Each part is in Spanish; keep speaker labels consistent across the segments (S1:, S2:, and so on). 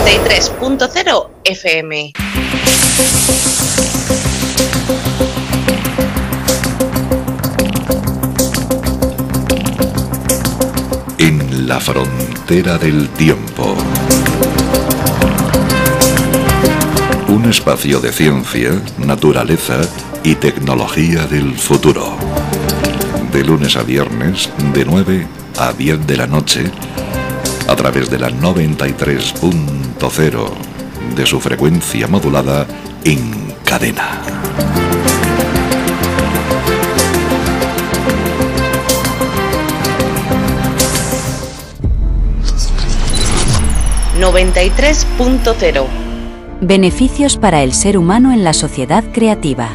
S1: 93.0 FM.
S2: En la frontera del tiempo. Un espacio de ciencia, naturaleza y tecnología del futuro. De lunes a viernes, de 9 a 10 de la noche, a través de la 93.0 de su frecuencia modulada en cadena.
S1: ...93.0.
S3: Beneficios para el ser humano en la sociedad creativa.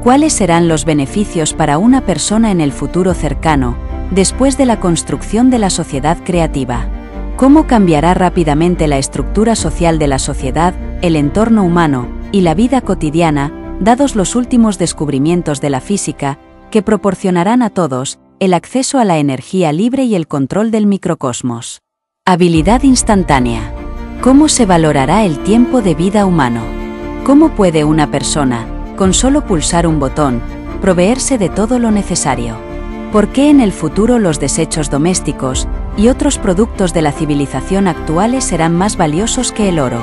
S3: ¿Cuáles serán los beneficios para una persona en el futuro cercano, después de la construcción de la sociedad creativa? ¿Cómo cambiará rápidamente la estructura social de la sociedad, el entorno humano y la vida cotidiana, dados los últimos descubrimientos de la física, que proporcionarán a todos el acceso a la energía libre y el control del microcosmos? Habilidad instantánea. ¿Cómo se valorará el tiempo de vida humano? ¿Cómo puede una persona, con solo pulsar un botón, proveerse de todo lo necesario? ¿Por qué en el futuro los desechos domésticos y otros productos de la civilización actuales serán más valiosos que el oro?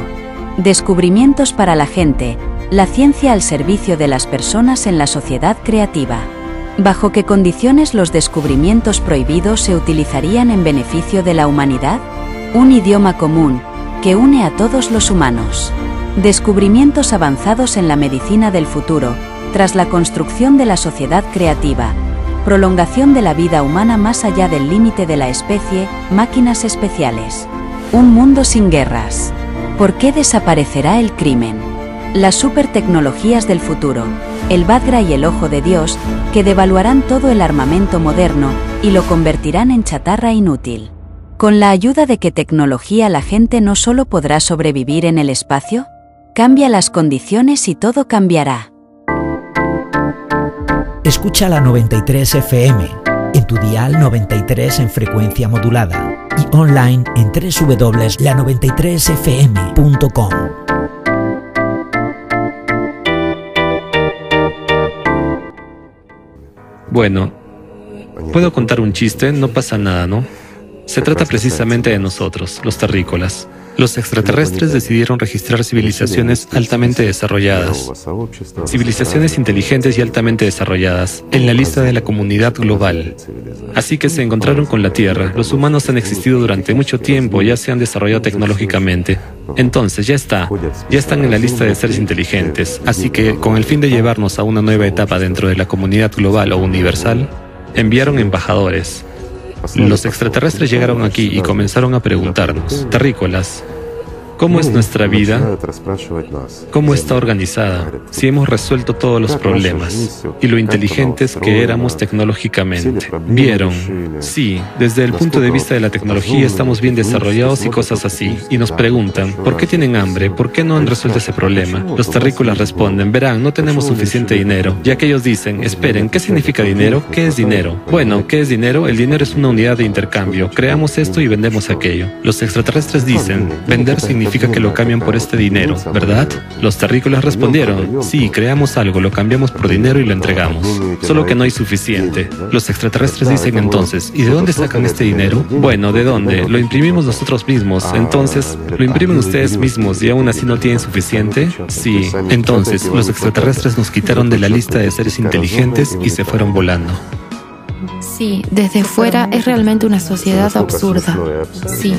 S3: Descubrimientos para la gente, la ciencia al servicio de las personas en la sociedad creativa. ¿Bajo qué condiciones los descubrimientos prohibidos se utilizarían en beneficio de la humanidad? Un idioma común, que une a todos los humanos. Descubrimientos avanzados en la medicina del futuro, tras la construcción de la sociedad creativa. Prolongación de la vida humana más allá del límite de la especie, máquinas especiales. Un mundo sin guerras. ¿Por qué desaparecerá el crimen? Las supertecnologías del futuro, el Vajra y el Ojo de Dios, que devaluarán todo el armamento moderno y lo convertirán en chatarra inútil. ¿Con la ayuda de qué tecnología la gente no solo podrá sobrevivir en el espacio? Cambia las condiciones y todo cambiará.
S4: Escucha la 93 FM, en tu dial 93 en frecuencia modulada y online en www.la93fm.com.
S5: Bueno, ¿puedo contar un chiste? No pasa nada, ¿no? Se trata precisamente de nosotros, los terrícolas. Los extraterrestres decidieron registrar civilizaciones altamente desarrolladas, civilizaciones inteligentes y altamente desarrolladas, en la lista de la comunidad global. Así que se encontraron con la Tierra. Los humanos han existido durante mucho tiempo, ya se han desarrollado tecnológicamente. Entonces, ya están en la lista de seres inteligentes. Así que, con el fin de llevarnos a una nueva etapa dentro de la comunidad global o universal, enviaron embajadores. Los extraterrestres llegaron aquí y comenzaron a preguntarnos, terrícolas, ¿cómo es nuestra vida? ¿Cómo está organizada? Si hemos resuelto todos los problemas y lo inteligentes que éramos tecnológicamente. ¿Vieron? Sí, desde el punto de vista de la tecnología estamos bien desarrollados y cosas así. Y nos preguntan, ¿por qué tienen hambre? ¿Por qué no han resuelto ese problema? Los terrícolas responden, verán, no tenemos suficiente dinero. Ya que ellos dicen, esperen, ¿qué significa dinero? ¿Qué es dinero? Bueno, ¿qué es dinero? El dinero es una unidad de intercambio. Creamos esto y vendemos aquello. Los extraterrestres dicen, vender significa que lo cambian por este dinero, ¿verdad? Los terrícolas respondieron, sí, creamos algo, lo cambiamos por dinero y lo entregamos. Solo que no hay suficiente. Los extraterrestres dicen entonces, ¿y de dónde sacan este dinero? Bueno, ¿de dónde? Lo imprimimos nosotros mismos. Entonces, ¿lo imprimen ustedes mismos y aún así no tienen suficiente? Sí. Entonces, los extraterrestres nos quitaron de la lista de seres inteligentes y se fueron volando.
S6: Sí, desde fuera es realmente una sociedad absurda. Sí.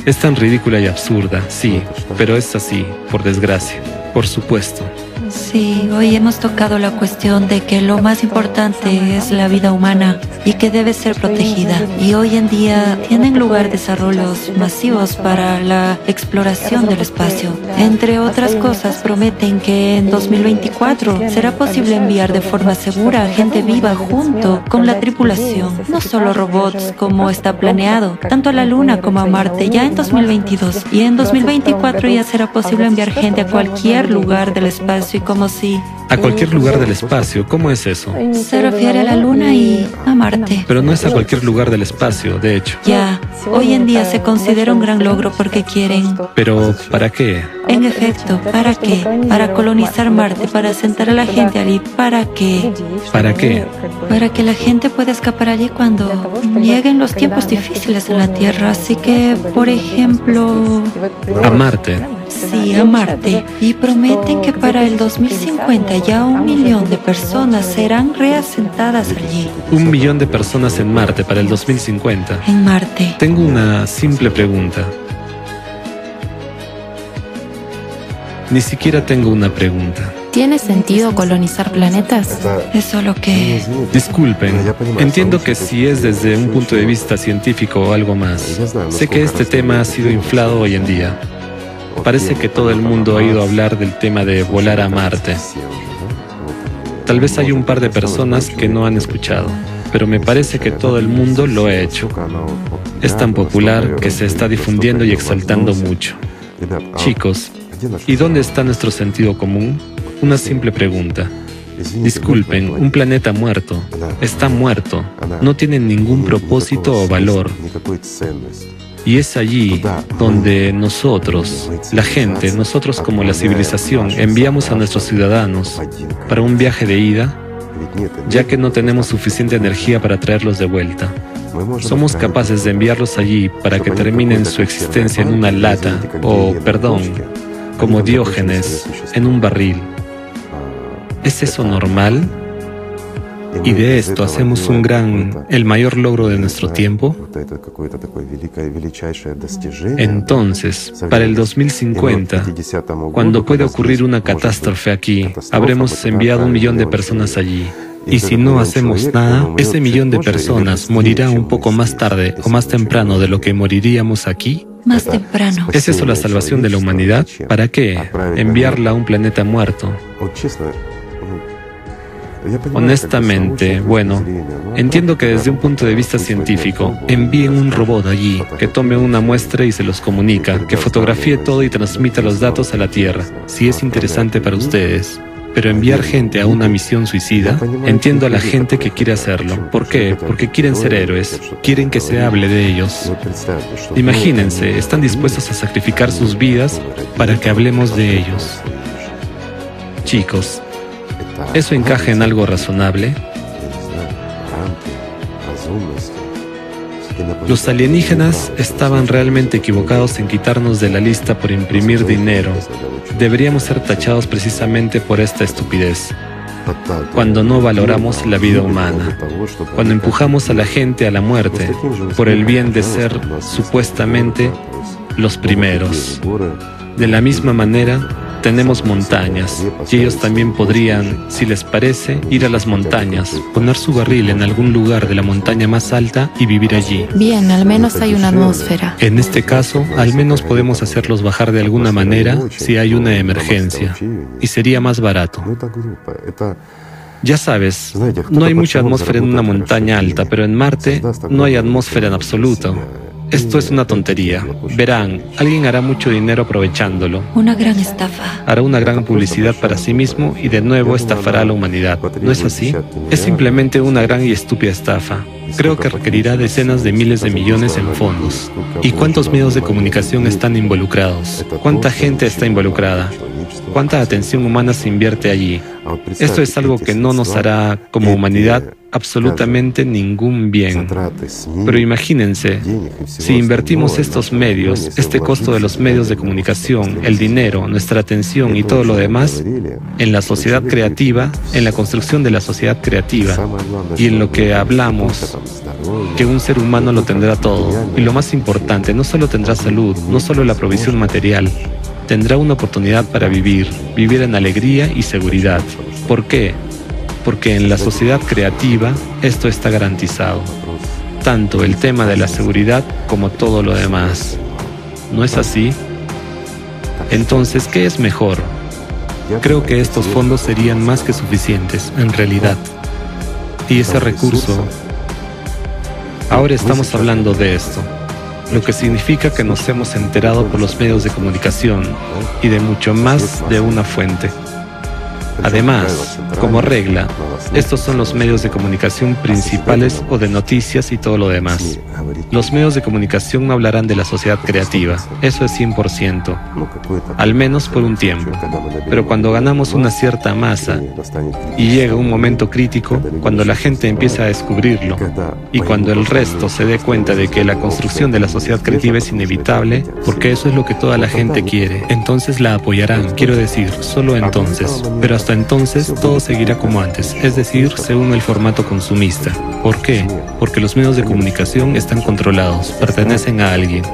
S5: Es tan ridícula y absurda, sí, pero es así, por desgracia, por supuesto.
S7: Sí, hoy hemos tocado la cuestión de que lo más importante es la vida humana y que debe ser protegida. Y hoy en día tienen lugar desarrollos masivos para la exploración del espacio. Entre otras cosas, prometen que en 2024 será posible enviar de forma segura gente viva junto con la tripulación. No solo robots como está planeado, tanto a la Luna como a Marte ya en 2022. Y en 2024 ya será posible enviar gente a cualquier lugar del espacio y como como si...
S5: A cualquier lugar del espacio, ¿cómo es eso?
S7: Se refiere a la Luna y a Marte.
S5: Pero no es a cualquier lugar del espacio, de hecho.
S7: Ya, hoy en día se considera un gran logro porque quieren...
S5: Pero, ¿para qué?
S7: En efecto, ¿para qué? Para colonizar Marte, para asentar a la gente allí. ¿Para qué?
S5: ¿Para qué?
S7: Para que la gente pueda escapar allí cuando lleguen los tiempos difíciles en la Tierra. Así que, por ejemplo...
S5: A Marte.
S7: Sí, a Marte. Y prometen que para el 2050 ya 1 millón de personas serán reasentadas allí.
S5: 1 millón de personas en Marte para el 2050.
S7: En Marte.
S5: Tengo una simple pregunta. Ni siquiera tengo una pregunta.
S6: ¿Tiene sentido colonizar planetas?
S7: Es solo que...
S5: Disculpen, entiendo que si es desde un punto de vista científico o algo más. Sé que este tema ha sido inflado hoy en día. Parece que todo el mundo ha oído hablar del tema de volar a Marte. Tal vez hay un par de personas que no han escuchado, pero me parece que todo el mundo lo ha hecho. Es tan popular que se está difundiendo y exaltando mucho. Chicos, ¿y dónde está nuestro sentido común? Una simple pregunta. Disculpen, un planeta muerto. Está muerto. No tiene ningún propósito o valor. Y es allí donde nosotros, la gente, nosotros como la civilización, enviamos a nuestros ciudadanos para un viaje de ida, ya que no tenemos suficiente energía para traerlos de vuelta. Somos capaces de enviarlos allí para que terminen su existencia en una lata, o, perdón, como Diógenes, en un barril. ¿Es eso normal? Y de esto hacemos el mayor logro de nuestro tiempo. Entonces, para el 2050, cuando pueda ocurrir una catástrofe aquí, habremos enviado 1 millón de personas allí. Y si no hacemos nada, ese 1 millón de personas morirá un poco más tarde o más temprano de lo que moriríamos aquí.
S7: Más temprano.
S5: ¿Es eso la salvación de la humanidad? ¿Para qué? Enviarla a un planeta muerto. Honestamente, bueno, entiendo que desde un punto de vista científico, envíen un robot allí, que tome una muestra y se los comunica, que fotografíe todo y transmita los datos a la Tierra, si es interesante para ustedes. Pero enviar gente a una misión suicida, entiendo a la gente que quiere hacerlo. ¿Por qué? Porque quieren ser héroes, quieren que se hable de ellos. Imagínense, están dispuestos a sacrificar sus vidas para que hablemos de ellos. Chicos, ¿eso encaja en algo razonable? Los alienígenas estaban realmente equivocados en quitarnos de la lista por imprimir dinero. Deberíamos ser tachados precisamente por esta estupidez. Cuando no valoramos la vida humana, cuando empujamos a la gente a la muerte por el bien de ser supuestamente los primeros. De la misma manera, tenemos montañas, y ellos también podrían, si les parece, ir a las montañas, poner su barril en algún lugar de la montaña más alta y vivir allí.
S6: Bien, al menos hay una atmósfera.
S5: En este caso, al menos podemos hacerlos bajar de alguna manera si hay una emergencia, y sería más barato. Ya sabes, no hay mucha atmósfera en una montaña alta, pero en Marte no hay atmósfera en absoluto. Esto es una tontería. Verán, alguien hará mucho dinero aprovechándolo.
S7: Una gran estafa.
S5: Hará una gran publicidad para sí mismo y de nuevo estafará a la humanidad. ¿No es así? Es simplemente una gran y estúpida estafa. Creo que requerirá decenas de miles de millones en fondos. ¿Y cuántos medios de comunicación están involucrados? ¿Cuánta gente está involucrada? ¿Cuánta atención humana se invierte allí? Esto es algo que no nos hará, como humanidad, absolutamente ningún bien. Pero imagínense, si invertimos estos medios, este costo de los medios de comunicación, el dinero, nuestra atención y todo lo demás, en la sociedad creativa, en la construcción de la sociedad creativa, y en lo que hablamos, que un ser humano lo tendrá todo. Y lo más importante, no solo tendrá salud, no solo la provisión material, tendrá una oportunidad para vivir en alegría y seguridad. ¿Por qué? Porque en la sociedad creativa esto está garantizado. Tanto el tema de la seguridad como todo lo demás. ¿No es así? Entonces, ¿qué es mejor? Creo que estos fondos serían más que suficientes, en realidad. Y ese recurso... Ahora estamos hablando de esto, lo que significa que nos hemos enterado por los medios de comunicación y de mucho más de una fuente. Además, como regla, estos son los medios de comunicación principales o de noticias y todo lo demás. Los medios de comunicación no hablarán de la sociedad creativa, eso es 100%, al menos por un tiempo. Pero cuando ganamos una cierta masa y llega un momento crítico, cuando la gente empieza a descubrirlo y cuando el resto se dé cuenta de que la construcción de la sociedad creativa es inevitable, porque eso es lo que toda la gente quiere, entonces la apoyarán, quiero decir, solo entonces. Pero hasta entonces todo seguirá como antes, es decir, según el formato consumista. ¿Por qué? Porque los medios de comunicación están controlados, pertenecen a alguien.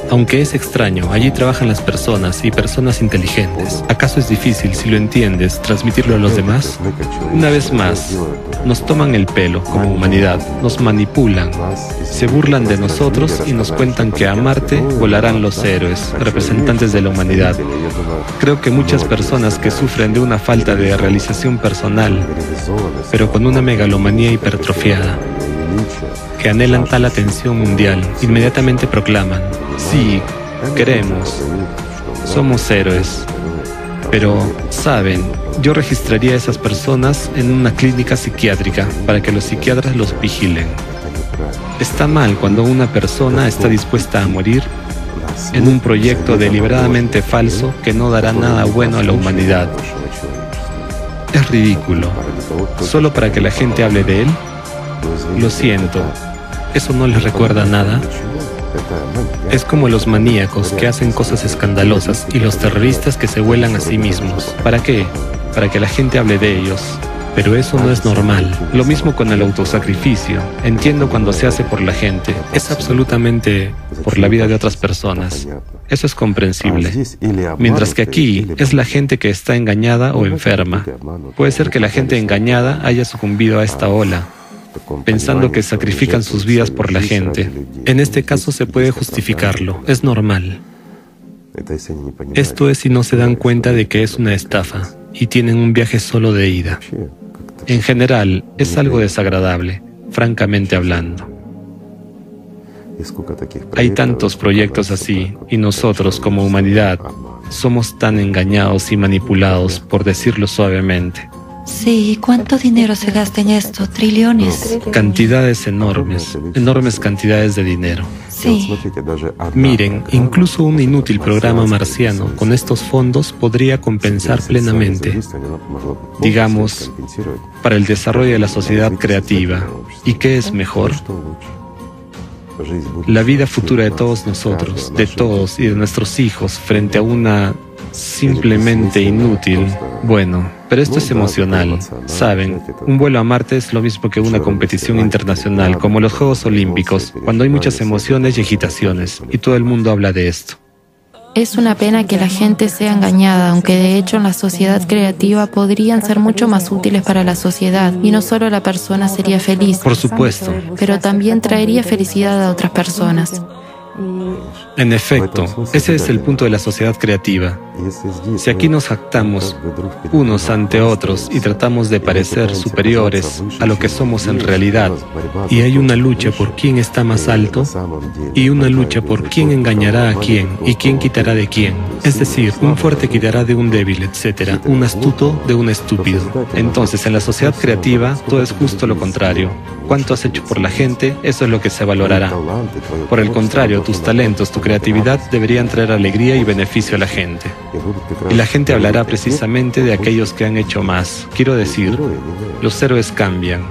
S5: Aunque es extraño, allí trabajan las personas y personas inteligentes. ¿Acaso es difícil, si lo entiendes, transmitirlo a los demás? Una vez más, nos toman el pelo como humanidad, nos manipulan, se burlan de nosotros y nos cuentan que a Marte volarán los héroes, representantes de la humanidad. Creo que muchas personas que sufren de una falta de realización personal, pero con una megalomanía hipertrofiada, que anhelan tal atención mundial, inmediatamente proclaman: sí, queremos, somos héroes. Pero, ¿saben? Yo registraría a esas personas en una clínica psiquiátrica para que los psiquiatras los vigilen. Está mal cuando una persona está dispuesta a morir en un proyecto deliberadamente falso que no dará nada bueno a la humanidad. Es ridículo. ¿Solo para que la gente hable de él? Lo siento. ¿Eso no les recuerda nada? Es como los maníacos que hacen cosas escandalosas y los terroristas que se vuelan a sí mismos. ¿Para qué? Para que la gente hable de ellos. Pero eso no es normal. Lo mismo con el autosacrificio. Entiendo cuando se hace por la gente. Es absolutamente por la vida de otras personas. Eso es comprensible. Mientras que aquí es la gente que está engañada o enferma. Puede ser que la gente engañada haya sucumbido a esta ola, pensando que sacrifican sus vidas por la gente. En este caso se puede justificarlo, es normal. Esto es si no se dan cuenta de que es una estafa y tienen un viaje solo de ida. En general, es algo desagradable, francamente hablando. Hay tantos proyectos así, y nosotros, como humanidad, somos tan engañados y manipulados, por decirlo suavemente.
S7: Sí, ¿cuánto dinero se gasta en esto? Trillones.
S5: Cantidades enormes, enormes cantidades de dinero.
S7: Sí.
S5: Miren, incluso un inútil programa marciano con estos fondos podría compensar plenamente, digamos, para el desarrollo de la sociedad creativa. ¿Y qué es mejor? La vida futura de todos nosotros, de todos y de nuestros hijos frente a una simplemente inútil. Bueno, pero esto es emocional. Saben, un vuelo a Marte es lo mismo que una competición internacional, como los Juegos Olímpicos, cuando hay muchas emociones y agitaciones, y todo el mundo habla de esto.
S6: Es una pena que la gente sea engañada, aunque de hecho en la sociedad creativa podrían ser mucho más útiles para la sociedad, y no solo la persona sería feliz,
S5: Por supuesto.
S6: pero también traería felicidad a otras personas.
S5: En efecto, ese es el punto de la sociedad creativa. Si aquí nos jactamos unos ante otros y tratamos de parecer superiores a lo que somos en realidad, y hay una lucha por quién está más alto, y una lucha por quién engañará a quién y quién quitará de quién, es decir, un fuerte quitará de un débil, etc., un astuto de un estúpido. Entonces, en la sociedad creativa, todo es justo lo contrario. Cuánto has hecho por la gente, eso es lo que se valorará. Por el contrario, tus talentos, tu creatividad deberían traer alegría y beneficio a la gente. Y la gente hablará precisamente de aquellos que han hecho más. Quiero decir, los héroes cambian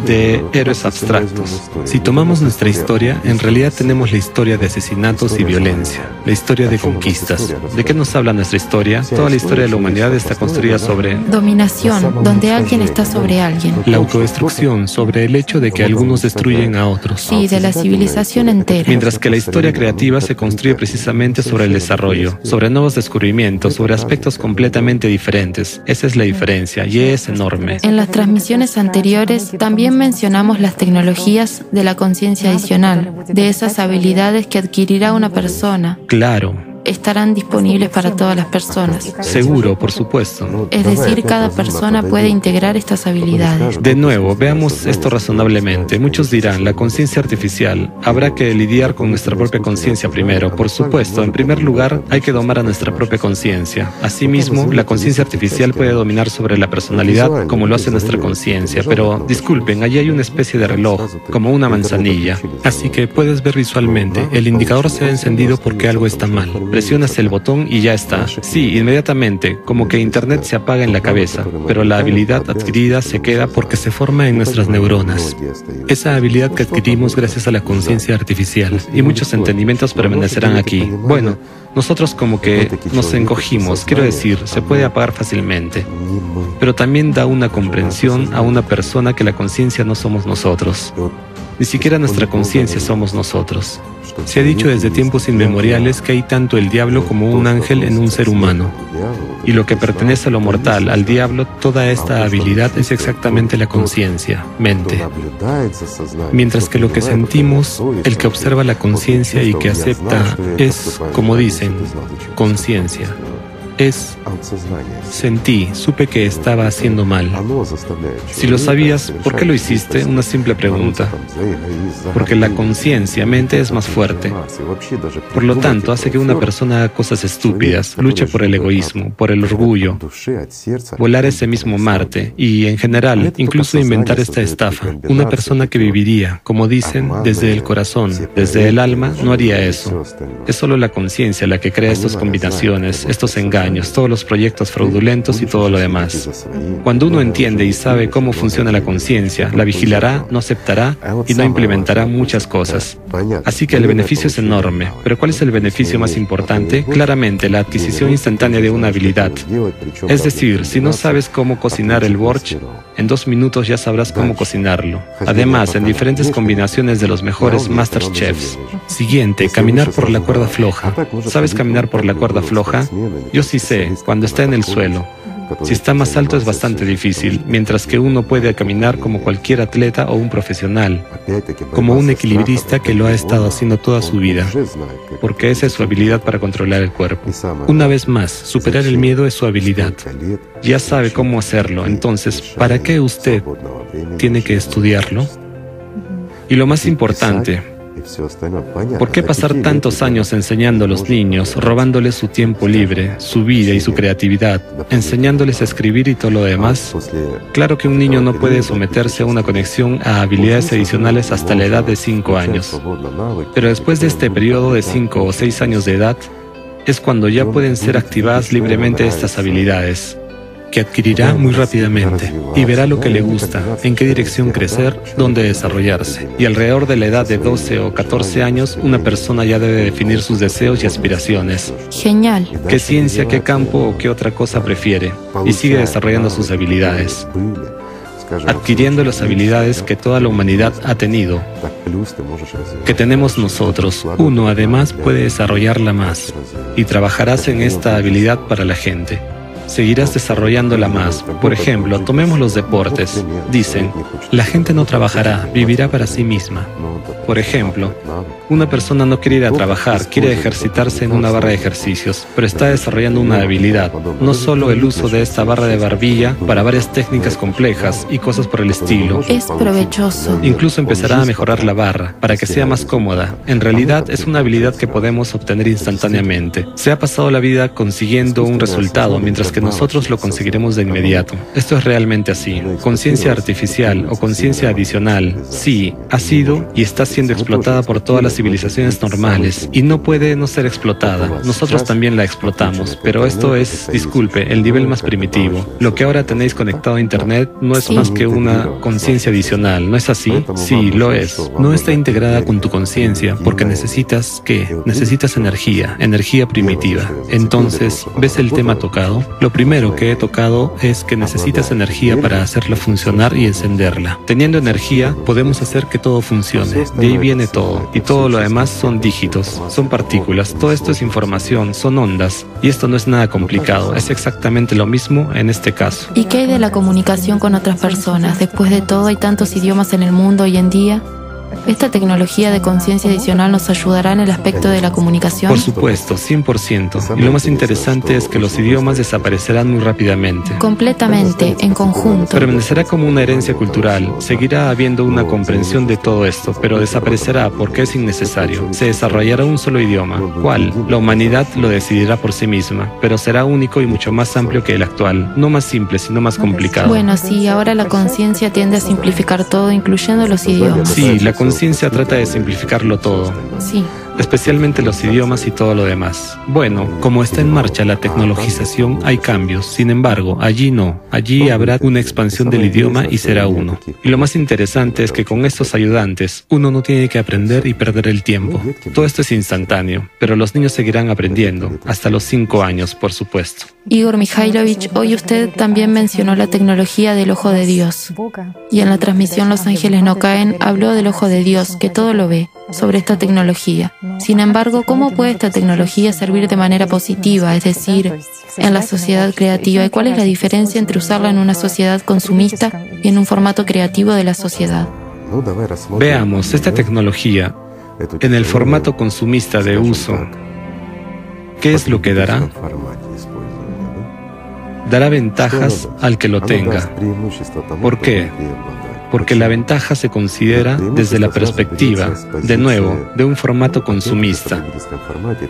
S5: de héroes abstractos. Si tomamos nuestra historia, en realidad tenemos la historia de asesinatos y violencia, la historia de conquistas. ¿De qué nos habla nuestra historia? Toda la historia de la humanidad está construida sobre
S6: Dominación, donde alguien está sobre alguien.
S5: la autodestrucción, sobre el hecho de que algunos destruyen a otros.
S6: Sí, de la civilización entera.
S5: Mientras que la historia creativa se construye precisamente sobre el desarrollo, sobre nuevos descubrimientos, sobre aspectos completamente diferentes. Esa es la diferencia, y es enorme.
S6: En las transmisiones anteriores también mencionamos las tecnologías de la conciencia adicional, de esas habilidades que adquirirá una persona.
S5: Claro,
S6: estarán disponibles para todas las personas.
S5: Seguro, por supuesto.
S6: Es decir, cada persona puede integrar estas habilidades.
S5: De nuevo, veamos esto razonablemente. Muchos dirán, la conciencia artificial, habrá que lidiar con nuestra propia conciencia primero. Por supuesto, en primer lugar, hay que domar a nuestra propia conciencia. Asimismo, la conciencia artificial puede dominar sobre la personalidad como lo hace nuestra conciencia. Pero, disculpen, allí hay una especie de reloj, como una manzanilla. Así que puedes ver visualmente, el indicador se ha encendido porque algo está mal. Presionas el botón y ya está. Sí, inmediatamente, como que Internet se apaga en la cabeza, pero la habilidad adquirida se queda porque se forma en nuestras neuronas. Esa habilidad que adquirimos gracias a la conciencia artificial, y muchos entendimientos permanecerán aquí. Bueno, nosotros como que nos encogimos, quiero decir, se puede apagar fácilmente. Pero también da una comprensión a una persona que la conciencia no somos nosotros. Ni siquiera nuestra conciencia somos nosotros. Se ha dicho desde tiempos inmemoriales que hay tanto el diablo como un ángel en un ser humano. Y lo que pertenece a lo mortal, al diablo, toda esta habilidad es exactamente la conciencia, mente. Mientras que lo que sentimos, el que observa la conciencia y que acepta, es, como dicen, conciencia. Es, sentí, supe que estaba haciendo mal. Si lo sabías, ¿por qué lo hiciste? Una simple pregunta. Porque la conciencia, mente, es más fuerte. Por lo tanto, hace que una persona haga cosas estúpidas, luche por el egoísmo, por el orgullo, volar ese mismo Marte y, en general, incluso inventar esta estafa. Una persona que viviría, como dicen, desde el corazón, desde el alma, no haría eso. Es solo la conciencia la que crea estas combinaciones, estos engaños, todos los proyectos fraudulentos y todo lo demás. Cuando uno entiende y sabe cómo funciona la conciencia, la vigilará, no aceptará y no implementará muchas cosas. Así que el beneficio es enorme. Pero ¿cuál es el beneficio más importante? Claramente, la adquisición instantánea de una habilidad. Es decir, si no sabes cómo cocinar el borscht, en 2 minutos ya sabrás cómo cocinarlo. Además, en diferentes combinaciones de los mejores MasterChefs. Siguiente, caminar por la cuerda floja. ¿Sabes caminar por la cuerda floja? Yo sí sé, cuando está en el suelo. Si está más alto es bastante difícil, mientras que uno puede caminar como cualquier atleta o un profesional, como un equilibrista que lo ha estado haciendo toda su vida, porque esa es su habilidad para controlar el cuerpo. Una vez más, superar el miedo es su habilidad. Ya sabe cómo hacerlo, entonces, ¿para qué usted tiene que estudiarlo? Y lo más importante, ¿por qué pasar tantos años enseñando a los niños, robándoles su tiempo libre, su vida y su creatividad, enseñándoles a escribir y todo lo demás? Claro que un niño no puede someterse a una conexión a habilidades adicionales hasta la edad de 5 años. Pero después de este periodo de 5 o 6 años de edad, es cuando ya pueden ser activadas libremente estas habilidades, que adquirirá muy rápidamente y verá lo que le gusta, en qué dirección crecer, dónde desarrollarse. Y alrededor de la edad de 12 o 14 años, una persona ya debe definir sus deseos y aspiraciones.
S6: Genial.
S5: ¿Qué ciencia, qué campo o qué otra cosa prefiere? Y sigue desarrollando sus habilidades, adquiriendo las habilidades que toda la humanidad ha tenido, que tenemos nosotros. Uno además puede desarrollarla más y trabajarás en esta habilidad para la gente. Seguirás desarrollándola más. Por ejemplo, tomemos los deportes. Dicen, la gente no trabajará, vivirá para sí misma. Por ejemplo, una persona no quiere ir a trabajar, quiere ejercitarse en una barra de ejercicios, pero está desarrollando una habilidad, no solo el uso de esta barra de barbilla para varias técnicas complejas y cosas por el estilo.
S6: Es provechoso.
S5: Incluso empezará a mejorar la barra para que sea más cómoda. En realidad es una habilidad que podemos obtener instantáneamente. Se ha pasado la vida consiguiendo un resultado, mientras que nosotros lo conseguiremos de inmediato. Esto es realmente así. Conciencia artificial o conciencia adicional, sí, ha sido y está siendo explotada por todas las civilizaciones normales y no puede no ser explotada. Nosotros también la explotamos, pero esto es, disculpe, el nivel más primitivo. Lo que ahora tenéis conectado a Internet no es más que una conciencia adicional, ¿no es así? Sí, lo es. No está integrada con tu conciencia porque necesitas, ¿qué? Necesitas energía, energía primitiva. Entonces, ¿ves el tema tocado? Lo primero que he tocado es que necesitas energía para hacerla funcionar y encenderla. Teniendo energía, podemos hacer que todo funcione. De ahí viene todo. Y todo lo demás son dígitos, son partículas. Todo esto es información, son ondas. Y esto no es nada complicado. Es exactamente lo mismo en este caso.
S6: ¿Y qué hay de la comunicación con otras personas? Después de todo, hay tantos idiomas en el mundo hoy en día. ¿Esta tecnología de conciencia adicional nos ayudará en el aspecto de la comunicación?
S5: Por supuesto, 100%. Y lo más interesante es que los idiomas desaparecerán muy rápidamente.
S6: Completamente, en conjunto.
S5: Permanecerá como una herencia cultural. Seguirá habiendo una comprensión de todo esto, pero desaparecerá porque es innecesario. Se desarrollará un solo idioma. ¿Cuál? La humanidad lo decidirá por sí misma, pero será único y mucho más amplio que el actual. No más simple, sino más complicado.
S6: Bueno, sí, ahora la conciencia tiende a simplificar todo, incluyendo los idiomas.
S5: Sí, la conciencia trata de simplificarlo todo.
S6: Sí.
S5: Especialmente los idiomas y todo lo demás. Bueno, como está en marcha la tecnologización, hay cambios. Sin embargo, allí no. Allí habrá una expansión del idioma y será uno. Y lo más interesante es que con estos ayudantes, uno no tiene que aprender y perder el tiempo. Todo esto es instantáneo, pero los niños seguirán aprendiendo, hasta los 5 años, por supuesto.
S6: Igor Mikhailovich, hoy usted también mencionó la tecnología del ojo de Dios. Y en la transmisión Los Ángeles No Caen habló del ojo de Dios, que todo lo ve, sobre esta tecnología. Sin embargo, ¿cómo puede esta tecnología servir de manera positiva, es decir, en la sociedad creativa? ¿Y cuál es la diferencia entre usarla en una sociedad consumista y en un formato creativo de la sociedad?
S5: Veamos, esta tecnología, en el formato consumista de uso, ¿qué es lo que dará? Dará ventajas al que lo tenga. ¿Por qué? Porque la ventaja se considera desde la perspectiva, de nuevo, de un formato consumista.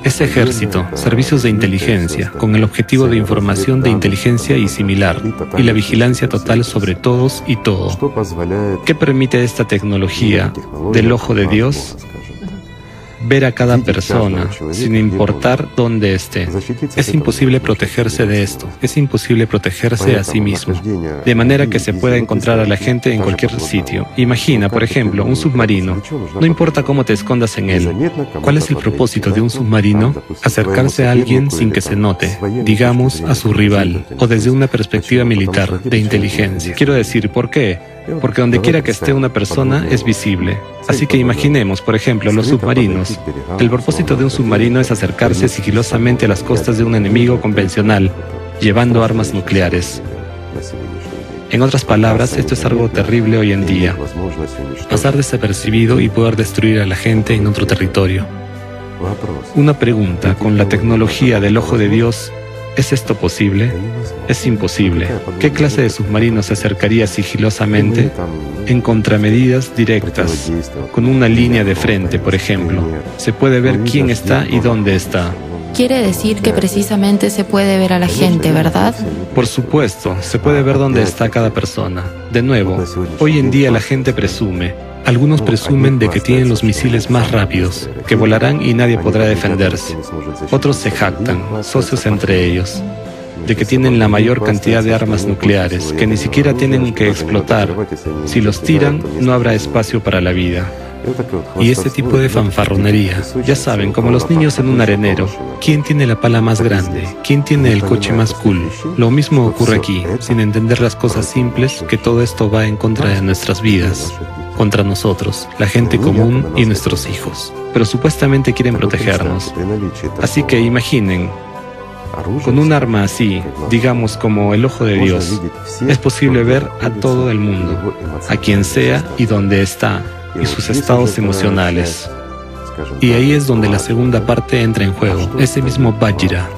S5: Es ejército, servicios de inteligencia, con el objetivo de información de inteligencia y similar, y la vigilancia total sobre todos y todo. ¿Qué permite esta tecnología del ojo de Dios? Ver a cada persona, sin importar dónde esté. Es imposible protegerse de esto, es imposible protegerse a sí mismo, de manera que se pueda encontrar a la gente en cualquier sitio. Imagina, por ejemplo, un submarino. No importa cómo te escondas en él. ¿Cuál es el propósito de un submarino? Acercarse a alguien sin que se note, digamos, a su rival, o desde una perspectiva militar, de inteligencia. Quiero decir, ¿por qué? Porque donde quiera que esté una persona es visible. Así que imaginemos, por ejemplo, los submarinos. El propósito de un submarino es acercarse sigilosamente a las costas de un enemigo convencional, llevando armas nucleares. En otras palabras, esto es algo terrible hoy en día. Pasar desapercibido y poder destruir a la gente en otro territorio. Una pregunta, con la tecnología del ojo de Dios, ¿es esto posible? Es imposible. ¿Qué clase de submarino se acercaría sigilosamente? En contramedidas directas, con una línea de frente, por ejemplo. Se puede ver quién está y dónde está.
S6: Quiere decir que precisamente se puede ver a la gente, ¿verdad?
S5: Por supuesto, se puede ver dónde está cada persona. De nuevo, hoy en día la gente presume. Algunos presumen de que tienen los misiles más rápidos, que volarán y nadie podrá defenderse. Otros se jactan, socios entre ellos, de que tienen la mayor cantidad de armas nucleares, que ni siquiera tienen que explotar. Si los tiran, no habrá espacio para la vida. Y este tipo de fanfarronería, ya saben, como los niños en un arenero, ¿quién tiene la pala más grande? ¿Quién tiene el coche más cool? Lo mismo ocurre aquí, sin entender las cosas simples, que todo esto va en contra de nuestras vidas, contra nosotros, la gente común y nuestros hijos. Pero supuestamente quieren protegernos. Así que imaginen, con un arma así, digamos como el ojo de Dios, es posible ver a todo el mundo, a quien sea y donde está, y sus estados emocionales. Y ahí es donde la segunda parte entra en juego, ese mismo Vajra.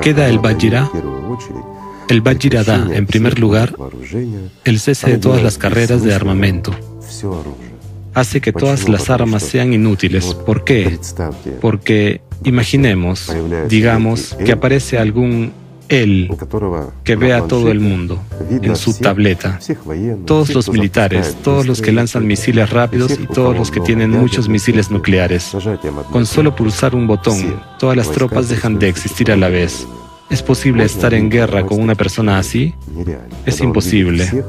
S5: ¿Qué da el Vajra? El Vajra da, en primer lugar, el cese de todas las carreras de armamento. Hace que todas las armas sean inútiles. ¿Por qué? Porque imaginemos, digamos, que aparece algún él que ve a todo el mundo en su tableta. Todos los militares, todos los que lanzan misiles rápidos y todos los que tienen muchos misiles nucleares. Con solo pulsar un botón, todas las tropas dejan de existir a la vez. ¿Es posible estar en guerra con una persona así? Es imposible.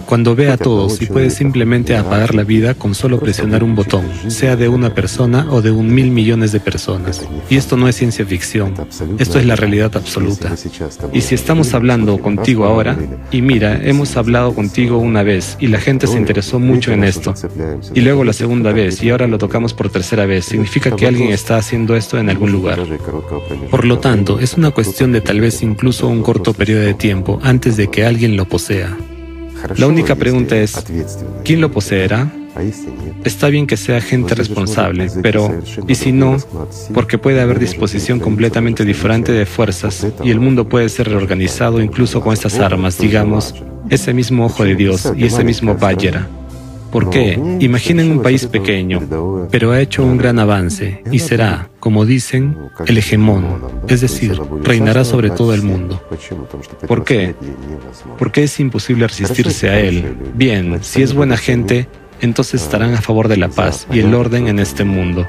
S5: Cuando ve a todos y puede simplemente apagar la vida con solo presionar un botón, sea de una persona o de 1.000 millones de personas. Y esto no es ciencia ficción, esto es la realidad absoluta. Y si estamos hablando contigo ahora, y mira, hemos hablado contigo una vez y la gente se interesó mucho en esto, y luego la segunda vez y ahora lo tocamos por tercera vez, significa que alguien está haciendo esto en algún lugar. Por lo tanto, es una cuestión de tal vez incluso un corto periodo de tiempo antes de que alguien lo posea. La única pregunta es, ¿quién lo poseerá? Está bien que sea gente responsable, pero ¿y si no? Porque puede haber disposición completamente diferente de fuerzas y el mundo puede ser reorganizado incluso con estas armas, digamos, ese mismo ojo de Dios y ese mismo Vajra. ¿Por qué? Imaginen un país pequeño, pero ha hecho un gran avance y será, como dicen, el hegemón, es decir, reinará sobre todo el mundo. ¿Por qué? Porque es imposible resistirse a él. Bien, si es buena gente, entonces estarán a favor de la paz y el orden en este mundo.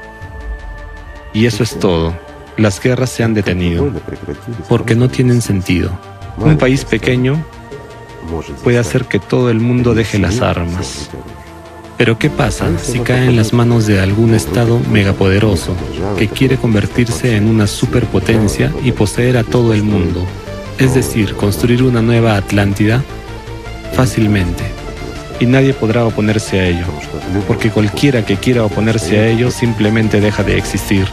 S5: Y eso es todo. Las guerras se han detenido, porque no tienen sentido. Un país pequeño puede hacer que todo el mundo deje las armas. Pero ¿qué pasa si cae en las manos de algún Estado megapoderoso que quiere convertirse en una superpotencia y poseer a todo el mundo? Es decir, construir una nueva Atlántida fácilmente. Y nadie podrá oponerse a ello, porque cualquiera que quiera oponerse a ello simplemente deja de existir.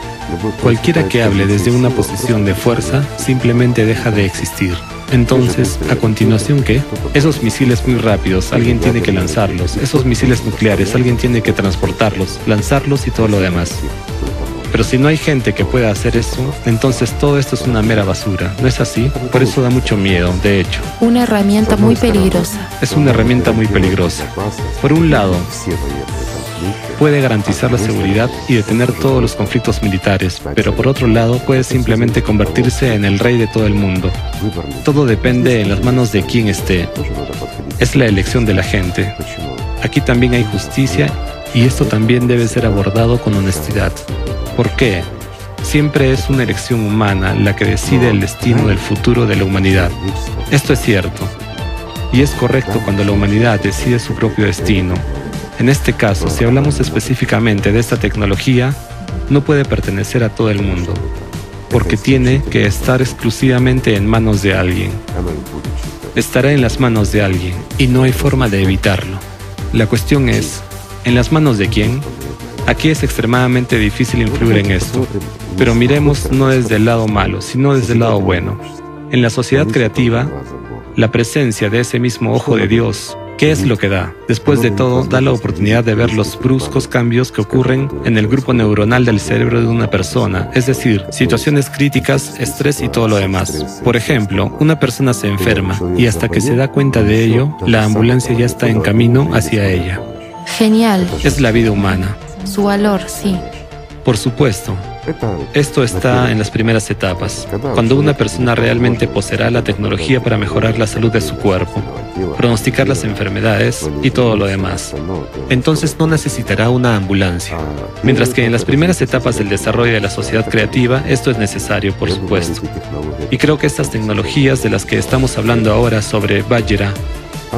S5: Cualquiera que hable desde una posición de fuerza simplemente deja de existir. Entonces, ¿a continuación qué? Esos misiles muy rápidos, alguien tiene que lanzarlos. Esos misiles nucleares, alguien tiene que transportarlos, lanzarlos y todo lo demás. Pero si no hay gente que pueda hacer eso, entonces todo esto es una mera basura, ¿no es así? Por eso da mucho miedo, de hecho.
S6: Una herramienta muy peligrosa.
S5: Es una herramienta muy peligrosa. Por un lado, puede garantizar la seguridad y detener todos los conflictos militares, pero por otro lado puede simplemente convertirse en el rey de todo el mundo. Todo depende en las manos de quien esté. Es la elección de la gente. Aquí también hay justicia y esto también debe ser abordado con honestidad. ¿Por qué? Siempre es una elección humana la que decide el destino del futuro de la humanidad. Esto es cierto. Y es correcto cuando la humanidad decide su propio destino. En este caso, si hablamos específicamente de esta tecnología, no puede pertenecer a todo el mundo, porque tiene que estar exclusivamente en manos de alguien. Estará en las manos de alguien, y no hay forma de evitarlo. La cuestión es, ¿en las manos de quién? Aquí es extremadamente difícil influir en esto, pero miremos no desde el lado malo, sino desde el lado bueno. En la sociedad creativa, la presencia de ese mismo ojo de Dios, ¿qué es lo que da? Después de todo, da la oportunidad de ver los bruscos cambios que ocurren en el grupo neuronal del cerebro de una persona, es decir, situaciones críticas, estrés y todo lo demás. Por ejemplo, una persona se enferma y hasta que se da cuenta de ello, la ambulancia ya está en camino hacia ella.
S6: Genial.
S5: Es la vida humana.
S6: Su valor, sí.
S5: Por supuesto. Esto está en las primeras etapas, cuando una persona realmente poseerá la tecnología para mejorar la salud de su cuerpo, pronosticar las enfermedades y todo lo demás. Entonces no necesitará una ambulancia. Mientras que en las primeras etapas del desarrollo de la sociedad creativa, esto es necesario, por supuesto. Y creo que estas tecnologías de las que estamos hablando ahora sobre Vajra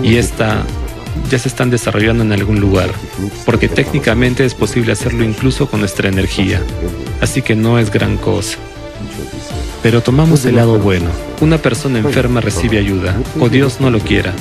S5: y esta ya se están desarrollando en algún lugar, porque técnicamente es posible hacerlo incluso con nuestra energía, así que no es gran cosa. Pero tomamos el lado bueno. Una persona enferma recibe ayuda, o Dios no lo quiera.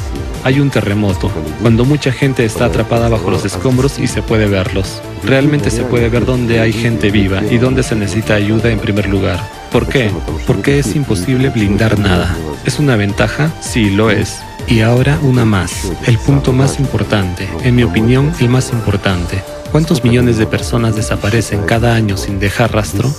S5: Hay un terremoto, cuando mucha gente está atrapada bajo los escombros y se puede verlos. Realmente se puede ver dónde hay gente viva y dónde se necesita ayuda en primer lugar. ¿Por qué? Porque es imposible blindar nada. ¿Es una ventaja? Sí, lo es. Y ahora una más, el punto más importante, en mi opinión el más importante. ¿Cuántos millones de personas desaparecen cada año sin dejar rastro?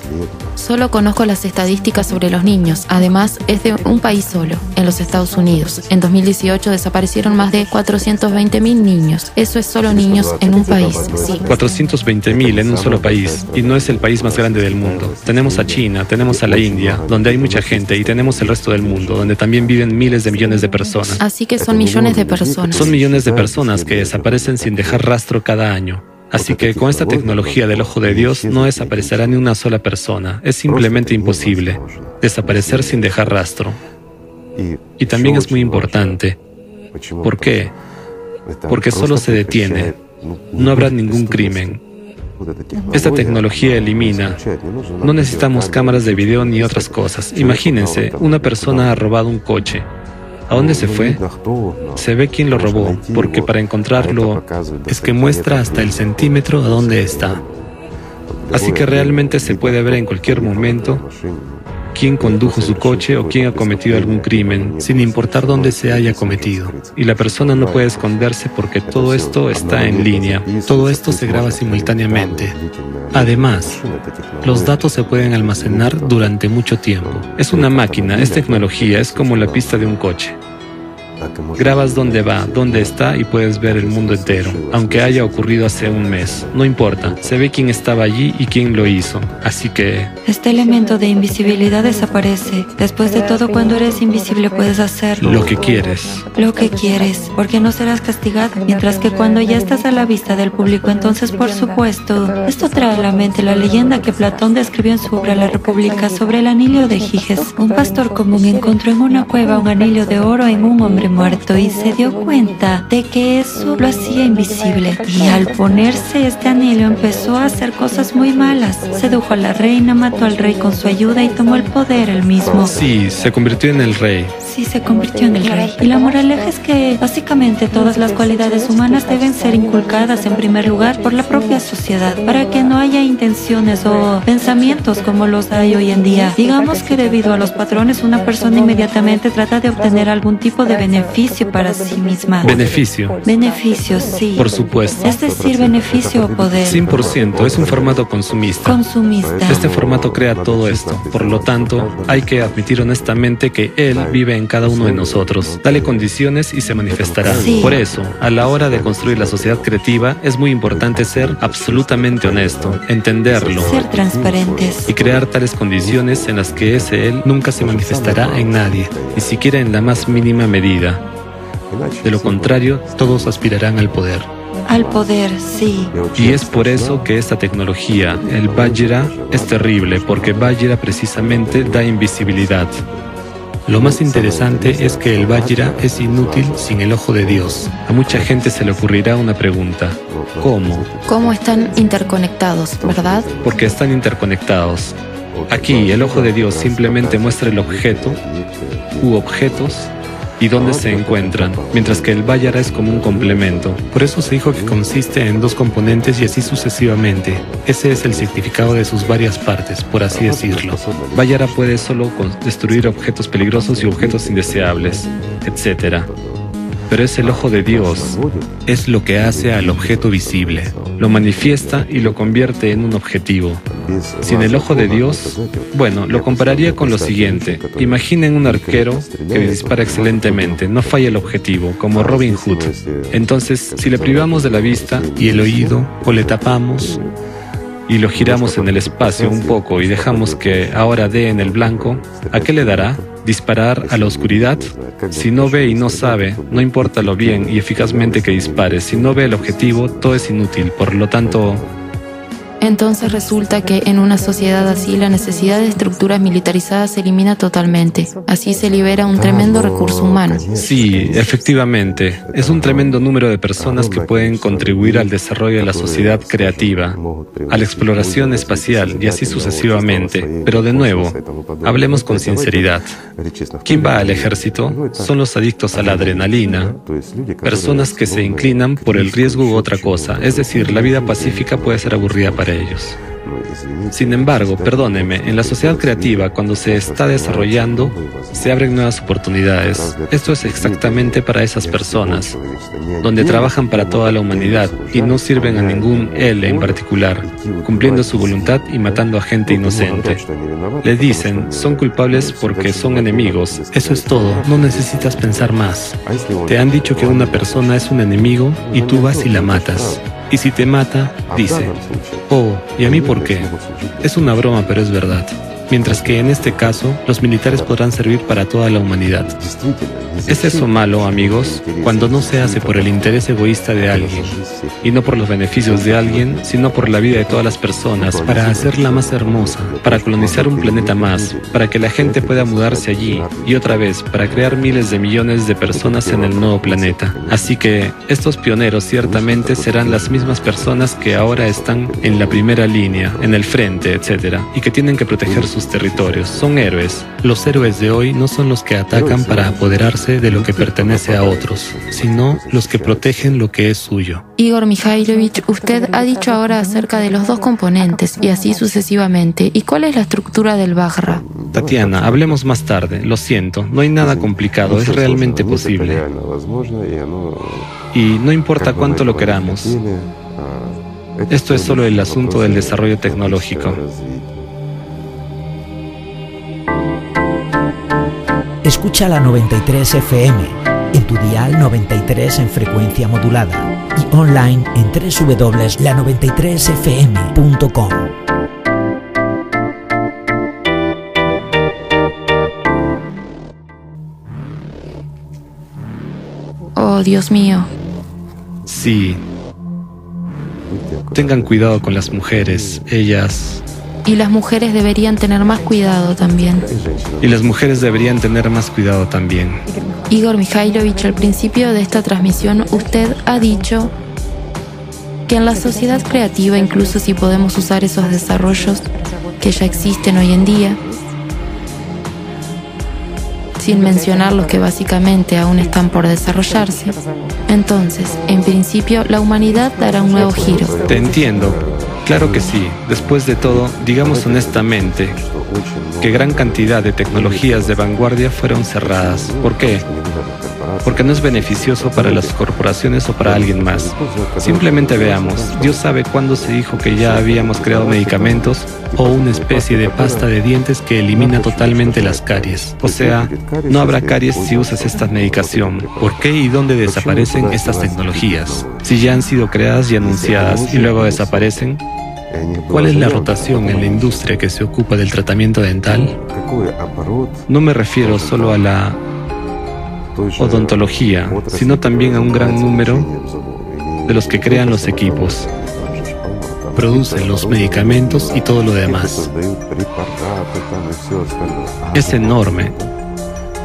S6: Solo conozco las estadísticas sobre los niños. Además, es de un país solo, en los Estados Unidos. En 2018 desaparecieron más de 420.000 niños. Eso es solo niños en un país, sí.
S5: 420.000 en un solo país, y no es el país más grande del mundo. Tenemos a China, tenemos a la India, donde hay mucha gente, y tenemos el resto del mundo, donde también viven miles de millones de personas.
S6: Así que son millones de personas.
S5: Son millones de personas que desaparecen sin dejar rastro cada año. Así que con esta tecnología del ojo de Dios no desaparecerá ni una sola persona. Es simplemente imposible desaparecer sin dejar rastro. Y también es muy importante. ¿Por qué? Porque solo se detiene. No habrá ningún crimen. Esta tecnología elimina. No necesitamos cámaras de video ni otras cosas. Imagínense, una persona ha robado un coche. ¿A dónde se fue? Se ve quién lo robó, porque para encontrarlo es que muestra hasta el centímetro a dónde está. Así que realmente se puede ver en cualquier momento quién condujo su coche o quién ha cometido algún crimen, sin importar dónde se haya cometido. Y la persona no puede esconderse porque todo esto está en línea. Todo esto se graba simultáneamente. Además, los datos se pueden almacenar durante mucho tiempo. Es una máquina, es tecnología, es como la pista de un coche. Grabas dónde va, dónde está y puedes ver el mundo entero, aunque haya ocurrido hace un mes. No importa, se ve quién estaba allí y quién lo hizo. Así que...
S7: Este elemento de invisibilidad desaparece. Después de todo, cuando eres invisible puedes hacer
S5: lo que quieres.
S7: Lo que quieres, porque no serás castigado. Mientras que cuando ya estás a la vista del público, entonces por supuesto, esto trae a la mente la leyenda que Platón describió en su obra La República sobre el anillo de Giges. Un pastor común encontró en una cueva un anillo de oro en un hombre muerto y se dio cuenta de que eso lo hacía invisible. Y al ponerse este anillo empezó a hacer cosas muy malas. Sedujo a la reina, mató al rey con su ayuda y tomó el poder él mismo.
S5: Sí, se convirtió en el rey.
S7: Sí, se convirtió en el rey. Y la moraleja es que básicamente todas las cualidades humanas deben ser inculcadas en primer lugar por la propia sociedad para que no haya intenciones o pensamientos como los hay hoy en día. Digamos que debido a los patrones una persona inmediatamente trata de obtener algún tipo de beneficio para sí misma.
S5: Beneficio.
S7: Beneficio, sí.
S5: Por supuesto.
S7: Es decir, beneficio o poder.
S5: 100%, es un formato consumista.
S7: Consumista.
S5: Este formato crea todo esto. Por lo tanto, hay que admitir honestamente que él vive en cada uno de nosotros. Dale condiciones y se manifestará.
S7: Sí.
S5: Por eso, a la hora de construir la sociedad creativa, es muy importante ser absolutamente honesto, entenderlo.
S7: Ser transparentes.
S5: Y crear tales condiciones en las que ese él nunca se manifestará en nadie, ni siquiera en la más mínima medida. De lo contrario, todos aspirarán al poder.
S7: Al poder, sí.
S5: Y es por eso que esta tecnología, el Vajra, es terrible, porque Vajra precisamente da invisibilidad. Lo más interesante es que el Vajra es inútil sin el ojo de Dios. A mucha gente se le ocurrirá una pregunta. ¿Cómo?
S6: ¿Cómo están interconectados, verdad?
S5: Porque están interconectados. Aquí el ojo de Dios simplemente muestra el objeto u objetos y dónde se encuentran, mientras que el Vajra es como un complemento. Por eso se dijo que consiste en dos componentes y así sucesivamente. Ese es el significado de sus varias partes, por así decirlo. Vajra puede solo destruir objetos peligrosos y objetos indeseables, etc. Pero es el ojo de Dios, es lo que hace al objeto visible, lo manifiesta y lo convierte en un objetivo. Sin el ojo de Dios, bueno, lo compararía con lo siguiente. Imaginen un arquero que dispara excelentemente, no falla el objetivo, como Robin Hood. Entonces, si le privamos de la vista y el oído, o le tapamos y lo giramos en el espacio un poco y dejamos que ahora dé en el blanco, ¿a qué le dará? ¿Disparar a la oscuridad? Si no ve y no sabe, no importa lo bien y eficazmente que dispare, si no ve el objetivo, todo es inútil, por lo tanto...
S6: Entonces resulta que en una sociedad así la necesidad de estructuras militarizadas se elimina totalmente. Así se libera un tremendo recurso humano.
S5: Sí, efectivamente. Es un tremendo número de personas que pueden contribuir al desarrollo de la sociedad creativa, a la exploración espacial y así sucesivamente. Pero de nuevo, hablemos con sinceridad. ¿Quién va al ejército? Son los adictos a la adrenalina, personas que se inclinan por el riesgo u otra cosa. Es decir, la vida pacífica puede ser aburrida para ellos. Sin embargo, perdóneme, en la sociedad creativa, cuando se está desarrollando, se abren nuevas oportunidades. Esto es exactamente para esas personas, donde trabajan para toda la humanidad y no sirven a ningún él en particular, cumpliendo su voluntad y matando a gente inocente. Le dicen, son culpables porque son enemigos. Eso es todo, no necesitas pensar más. Te han dicho que una persona es un enemigo y tú vas y la matas. Y si te mata, dice, oh, ¿y a mí por qué? Es una broma, pero es verdad. Mientras que en este caso, los militares podrán servir para toda la humanidad. ¿Es eso malo, amigos? Cuando no se hace por el interés egoísta de alguien, y no por los beneficios de alguien, sino por la vida de todas las personas, para hacerla más hermosa, para colonizar un planeta más, para que la gente pueda mudarse allí, y otra vez, para crear miles de millones de personas en el nuevo planeta. Así que, estos pioneros ciertamente serán las mismas personas que ahora están en la primera línea, en el frente, etc., y que tienen que proteger sus territorios. Son héroes. Los héroes de hoy no son los que atacan para apoderarse de lo que pertenece a otros, sino los que protegen lo que es suyo.
S6: Igor Mikhailovich, usted ha dicho ahora acerca de los dos componentes y así sucesivamente. ¿Y cuál es la estructura del Vajra?
S5: Tatiana, hablemos más tarde. Lo siento, no hay nada complicado, es realmente posible. Y no importa cuánto lo queramos. Esto es solo el asunto del desarrollo tecnológico.
S4: Escucha la 93 FM, en tu dial 93 en frecuencia modulada y online en www.la93fm.com.
S6: Oh, Dios mío.
S5: Sí. Tengan cuidado con las mujeres, ellas...
S6: Y las mujeres deberían tener más cuidado también.
S5: Y las mujeres deberían tener más cuidado también.
S6: Igor Mikhailovich, al principio de esta transmisión, usted ha dicho que en la sociedad creativa, incluso si podemos usar esos desarrollos que ya existen hoy en día, sin mencionar los que básicamente aún están por desarrollarse, entonces, en principio, la humanidad dará un nuevo giro.
S5: Te entiendo. Claro que sí. Después de todo, digamos honestamente que gran cantidad de tecnologías de vanguardia fueron cerradas. ¿Por qué? Porque no es beneficioso para las corporaciones o para alguien más. Simplemente veamos, Dios sabe cuándo se dijo que ya habíamos creado medicamentos o una especie de pasta de dientes que elimina totalmente las caries. O sea, no habrá caries si usas esta medicación. ¿Por qué y dónde desaparecen estas tecnologías? Si ya han sido creadas y anunciadas y luego desaparecen, ¿cuál es la rotación en la industria que se ocupa del tratamiento dental? No me refiero solo a la odontología, sino también a un gran número de los que crean los equipos, producen los medicamentos y todo lo demás. Es enorme.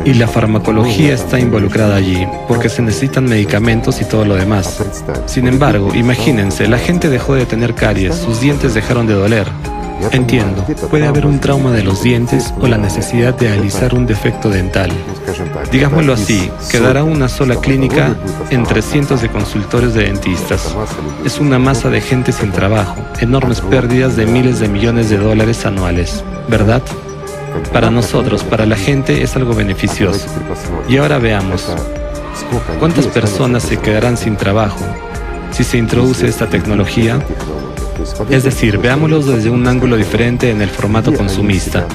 S5: Y la farmacología está involucrada allí, porque se necesitan medicamentos y todo lo demás. Sin embargo, imagínense, la gente dejó de tener caries, sus dientes dejaron de doler. Entiendo, puede haber un trauma de los dientes o la necesidad de alisar un defecto dental. Digámoslo así, quedará una sola clínica entre cientos de consultorios de dentistas. Es una masa de gente sin trabajo, enormes pérdidas de miles de millones de dólares anuales, ¿verdad? Para nosotros, para la gente, es algo beneficioso. Y ahora veamos, ¿cuántas personas se quedarán sin trabajo si se introduce esta tecnología? Es decir, veámoslo desde un ángulo diferente en el formato consumista.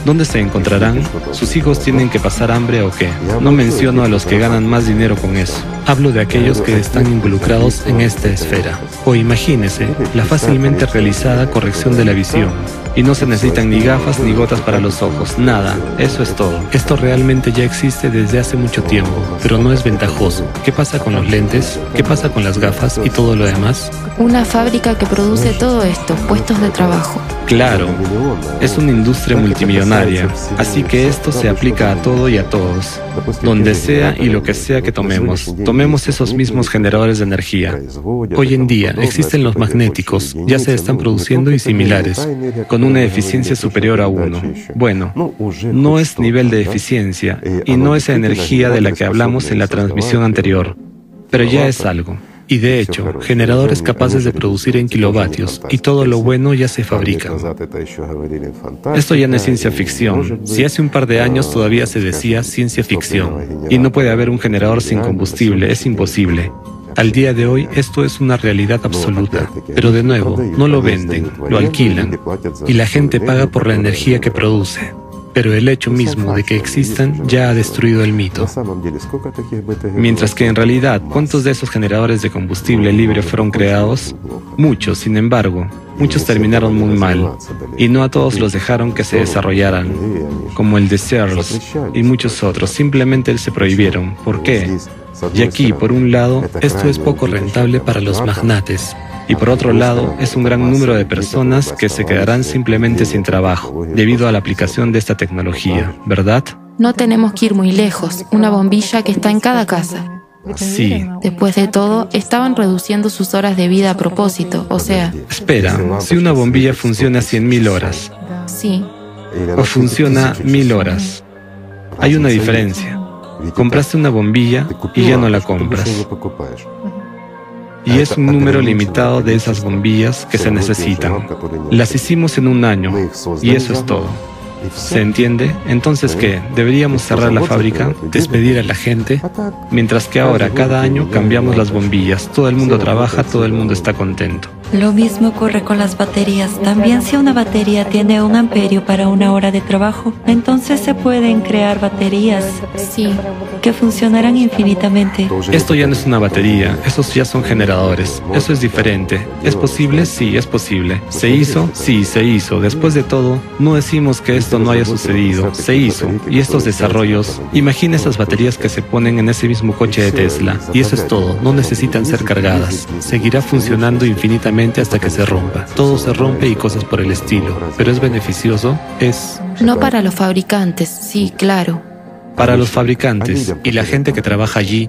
S5: ¿Dónde se encontrarán? ¿Sus hijos tienen que pasar hambre o qué? No menciono a los que ganan más dinero con eso. Hablo de aquellos que están involucrados en esta esfera. O imagínese la fácilmente realizada corrección de la visión. Y no se necesitan ni gafas ni gotas para los ojos, nada, eso es todo. Esto realmente ya existe desde hace mucho tiempo, pero no es ventajoso. ¿Qué pasa con los lentes? ¿Qué pasa con las gafas y todo lo demás?
S6: Una fábrica que produce todo esto, puestos de trabajo.
S5: Claro, es una industria multimillonaria, así que esto se aplica a todo y a todos, donde sea y lo que sea que tomemos. Tomemos esos mismos generadores de energía. Hoy en día existen los magnéticos, ya se están produciendo y similares, con una eficiencia superior a 1. Bueno, no es nivel de eficiencia y no es energía de la que hablamos en la transmisión anterior, pero ya es algo. Y de hecho, generadores capaces de producir en kilovatios, y todo lo bueno ya se fabrica. Esto ya no es ciencia ficción. Si hace un par de años todavía se decía ciencia ficción, y no puede haber un generador sin combustible, es imposible. Al día de hoy esto es una realidad absoluta, pero de nuevo, no lo venden, lo alquilan, y la gente paga por la energía que produce. Pero el hecho mismo de que existan ya ha destruido el mito. Mientras que en realidad, ¿cuántos de esos generadores de combustible libre fueron creados? Muchos, sin embargo, muchos terminaron muy mal, y no a todos los dejaron que se desarrollaran, como el de Searls y muchos otros, simplemente se prohibieron. ¿Por qué? Y aquí, por un lado, esto es poco rentable para los magnates. Y por otro lado, es un gran número de personas que se quedarán simplemente sin trabajo debido a la aplicación de esta tecnología, ¿verdad?
S6: No tenemos que ir muy lejos, una bombilla que está en cada casa.
S5: Sí.
S6: Después de todo, estaban reduciendo sus horas de vida a propósito, o sea...
S5: Espera, si una bombilla funciona 100.000 horas...
S6: Sí.
S5: O funciona 1.000 horas... Hay una diferencia. Compraste una bombilla y ya no la compras. Y es un número limitado de esas bombillas que se necesitan. Las hicimos en un año, y eso es todo. ¿Se entiende? Entonces, ¿qué? ¿Deberíamos cerrar la fábrica? ¿Despedir a la gente? Mientras que ahora, cada año, cambiamos las bombillas. Todo el mundo trabaja, todo el mundo está contento.
S7: Lo mismo ocurre con las baterías. También si una batería tiene 1 amperio para 1 hora de trabajo, entonces se pueden crear baterías que funcionarán infinitamente.
S5: Esto ya no es una batería, esos ya son generadores. Eso es diferente. ¿Es posible? Sí, es posible. ¿Se hizo? Sí, se hizo. Después de todo, no decimos que esto no haya sucedido. Se hizo. Y estos desarrollos, imagina esas baterías que se ponen en ese mismo coche de Tesla. Y eso es todo. No necesitan ser cargadas. Seguirá funcionando infinitamente hasta que se rompa. Todo se rompe y cosas por el estilo. Pero ¿es beneficioso?
S6: No para los fabricantes, sí, claro.
S5: Para los fabricantes y la gente que trabaja allí.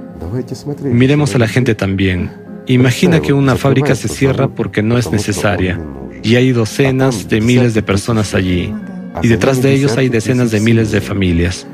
S5: Miremos a la gente también. Imagina que una fábrica se cierra porque no es necesaria. Y hay docenas de miles de personas allí. Y detrás de ellos hay decenas de miles de familias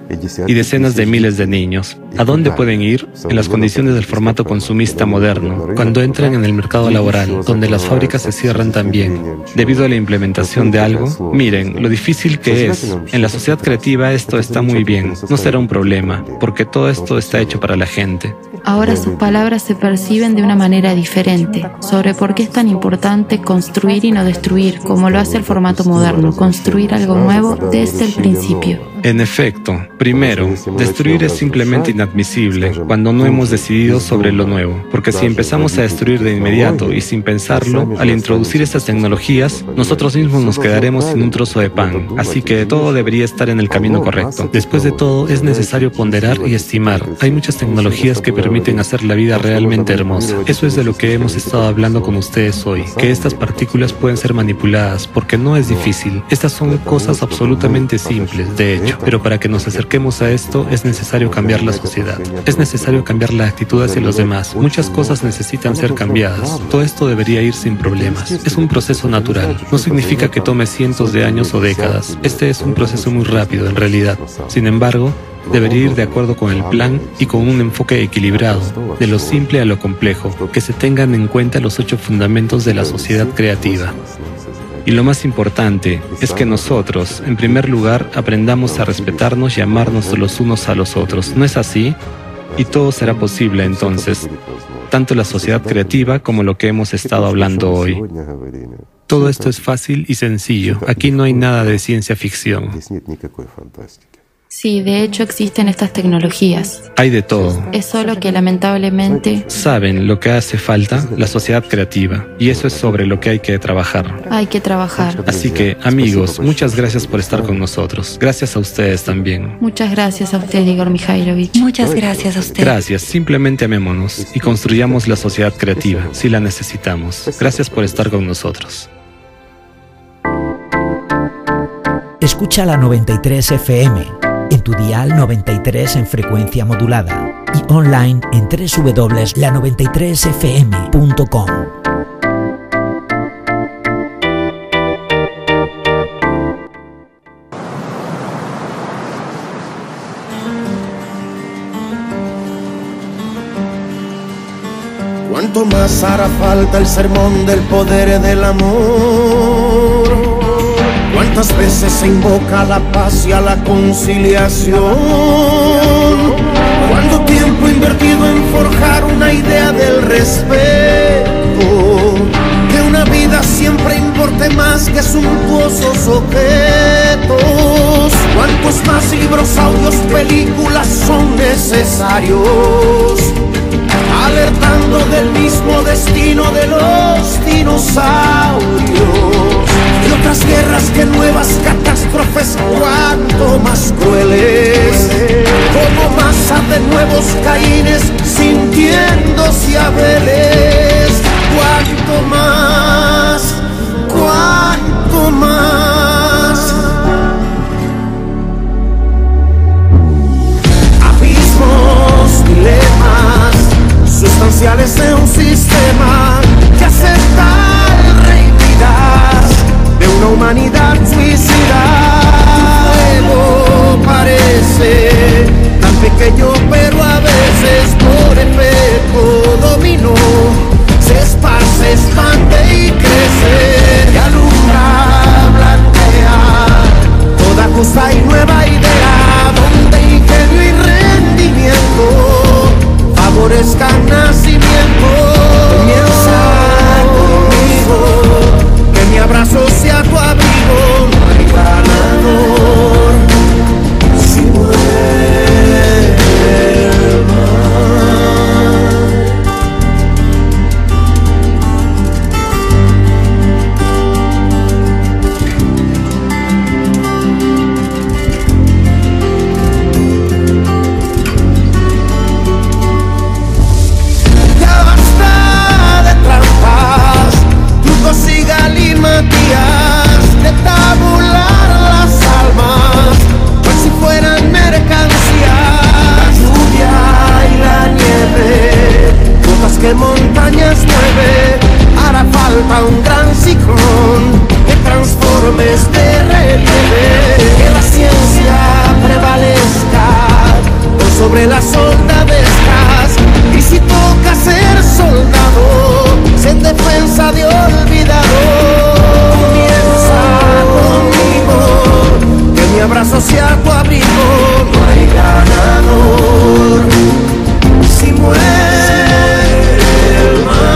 S5: y decenas de miles de niños. ¿A dónde pueden ir? En las condiciones del formato consumista moderno, cuando entran en el mercado laboral, donde las fábricas se cierran también, debido a la implementación de algo. Miren, lo difícil que es. En la sociedad creativa esto está muy bien, no será un problema, porque todo esto está hecho para la gente.
S6: Ahora sus palabras se perciben de una manera diferente, sobre por qué es tan importante construir y no destruir, como lo hace el formato moderno, construir algo nuevo desde el principio.
S5: En efecto, primero, destruir es simplemente inadmisible cuando no hemos decidido sobre lo nuevo, porque si empezamos a destruir de inmediato y sin pensarlo, al introducir estas tecnologías, nosotros mismos nos quedaremos sin un trozo de pan, así que todo debería estar en el camino correcto. Después de todo, es necesario ponderar y estimar. Hay muchas tecnologías que permiten hacer la vida realmente hermosa. Eso es de lo que hemos estado hablando con ustedes hoy, que estas partículas pueden ser manipuladas, porque no es difícil. Estas son cosas absolutamente simples, de hecho. Pero para que nos acerquemos a esto es necesario cambiar la sociedad. Es necesario cambiar la actitud hacia los demás. Muchas cosas necesitan ser cambiadas. Todo esto debería ir sin problemas. Es un proceso natural. No significa que tome cientos de años o décadas. Este es un proceso muy rápido en realidad. Sin embargo, debería ir de acuerdo con el plan y con un enfoque equilibrado, de lo simple a lo complejo, que se tengan en cuenta los 8 fundamentos de la sociedad creativa. Y lo más importante es que nosotros, en primer lugar, aprendamos a respetarnos y amarnos los unos a los otros. ¿No es así? Y todo será posible entonces, tanto la sociedad creativa como lo que hemos estado hablando hoy. Todo esto es fácil y sencillo. Aquí no hay nada de ciencia ficción.
S6: Sí, de hecho existen estas tecnologías.
S5: Hay de todo.
S6: Es solo que lamentablemente...
S5: ¿Saben lo que hace falta? La sociedad creativa. Y eso es sobre lo que hay que trabajar.
S6: Hay que trabajar.
S5: Así que, amigos, muchas gracias por estar con nosotros. Gracias a ustedes también.
S6: Muchas gracias a usted, Igor Mikhailovich.
S7: Muchas gracias a usted.
S5: Gracias. Simplemente amémonos y construyamos la sociedad creativa, si la necesitamos. Gracias por estar con nosotros.
S4: Escucha la 93 FM. En tu dial 93 en frecuencia modulada y online en www.la93fm.com.
S8: ¿Cuánto más hará falta el sermón del poder del amor? ¿Cuántas veces se invoca a la paz y a la conciliación? ¿Cuánto tiempo invertido en forjar una idea del respeto? Que una vida siempre importe más que suntuosos objetos. ¿Cuántos más libros, audios, películas son necesarios? Alertando del mismo destino de los dinosaurios. Y otras guerras que nuevas catástrofes, cuanto más crueles, como masa de nuevos Caínes sintiéndose Abeles. Cuanto más, cuanto más. Abismos, dilemas sustanciales de un sistema que acepta el respirar de una humanidad suicida. Fuego parece tan pequeño, pero a veces por efecto dominó se esparce, expande y crece y alumbra, blanquea toda cosa hay nueva idea donde ingenio y rendimiento favorezcan nacimiento. Comienza conmigo, que mi abrazo sea tu abrigo. No hay ganador si muere el mar. Ya basta de trampas, trucos y galimatías, de tabular las almas, pues si fueran mercancías. La lluvia y la nieve, gotas que montañas mueve, hará falta un gran ciclón que transforme este relieve. Que la ciencia prevalezca por sobre las soldadescas, y si toca ser soldado, sé en defensa de olvidado. Comienza conmigo, que mi abrazo sea tu abrigo. No hay ganador si muere el mar.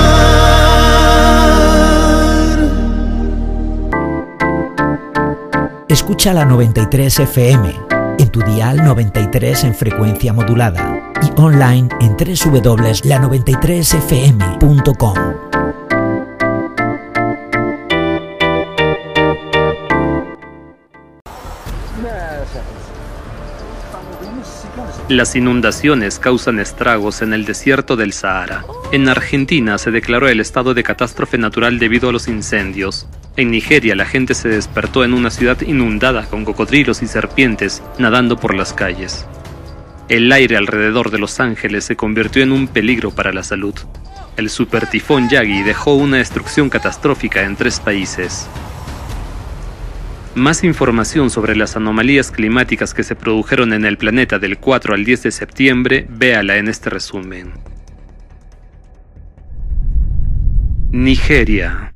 S4: Escucha la 93 FM, en tu dial 93 en frecuencia modulada y online en www.la93fm.com.
S5: Las inundaciones causan estragos en el desierto del Sahara. En Argentina se declaró el estado de catástrofe natural debido a los incendios. En Nigeria la gente se despertó en una ciudad inundada con cocodrilos y serpientes nadando por las calles. El aire alrededor de Los Ángeles se convirtió en un peligro para la salud. El supertifón Yagi dejó una destrucción catastrófica en 3 países. Más información sobre las anomalías climáticas que se produjeron en el planeta del 4 al 10 de septiembre, véala en este resumen. Nigeria.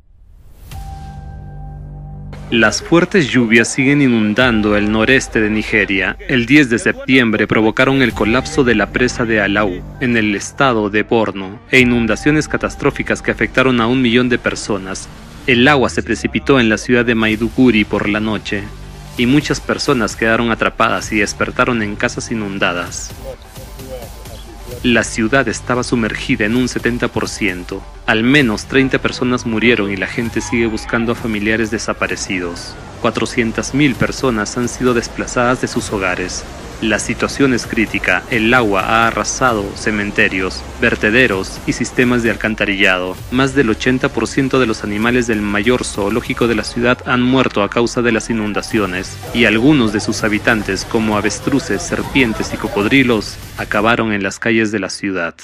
S5: Las fuertes lluvias siguen inundando el noreste de Nigeria. El 10 de septiembre provocaron el colapso de la presa de Alau, en el estado de Borno, e inundaciones catastróficas que afectaron a 1 millón de personas. El agua se precipitó en la ciudad de Maiduguri por la noche, y muchas personas quedaron atrapadas y despertaron en casas inundadas. La ciudad estaba sumergida en un 70%. Al menos 30 personas murieron y la gente sigue buscando a familiares desaparecidos. 400.000 personas han sido desplazadas de sus hogares. La situación es crítica. El agua ha arrasado cementerios, vertederos y sistemas de alcantarillado. Más del 80% de los animales del mayor zoológico de la ciudad han muerto a causa de las inundaciones, y algunos de sus habitantes, como avestruces, serpientes y cocodrilos, acabaron en las calles de la ciudad.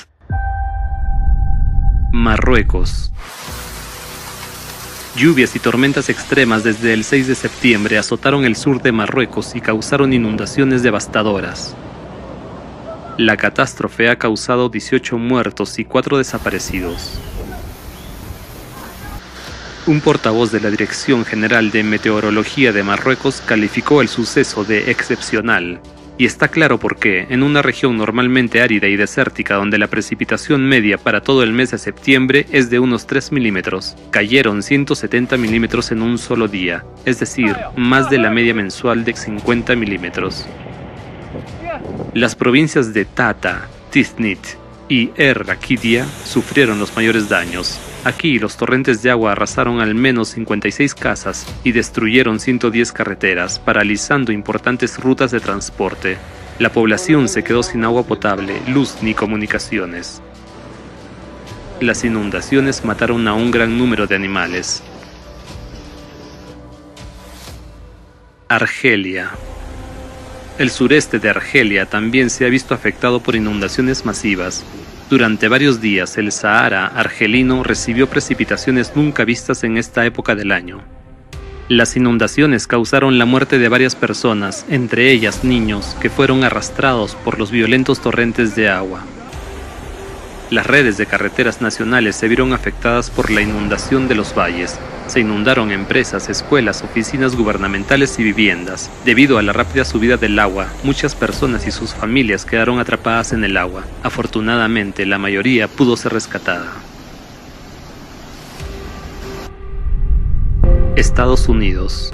S5: Marruecos. Lluvias y tormentas extremas desde el 6 de septiembre azotaron el sur de Marruecos y causaron inundaciones devastadoras. La catástrofe ha causado 18 muertos y 4 desaparecidos. Un portavoz de la Dirección General de Meteorología de Marruecos calificó el suceso de excepcional. Y está claro por qué. En una región normalmente árida y desértica donde la precipitación media para todo el mes de septiembre es de unos 3 milímetros, cayeron 170 milímetros en un solo día, es decir, más de la media mensual de 50 milímetros. Las provincias de Tata, Tiznit y Rakidia sufrieron los mayores daños. Aquí los torrentes de agua arrasaron al menos 56 casas y destruyeron 110 carreteras, paralizando importantes rutas de transporte. La población se quedó sin agua potable, luz ni comunicaciones. Las inundaciones mataron a un gran número de animales. Argelia. El sureste de Argelia también se ha visto afectado por inundaciones masivas. Durante varios días, el Sahara argelino recibió precipitaciones nunca vistas en esta época del año. Las inundaciones causaron la muerte de varias personas, entre ellas niños, que fueron arrastrados por los violentos torrentes de agua. Las redes de carreteras nacionales se vieron afectadas por la inundación de los valles. Se inundaron empresas, escuelas, oficinas gubernamentales y viviendas. Debido a la rápida subida del agua, muchas personas y sus familias quedaron atrapadas en el agua. Afortunadamente, la mayoría pudo ser rescatada. Estados Unidos.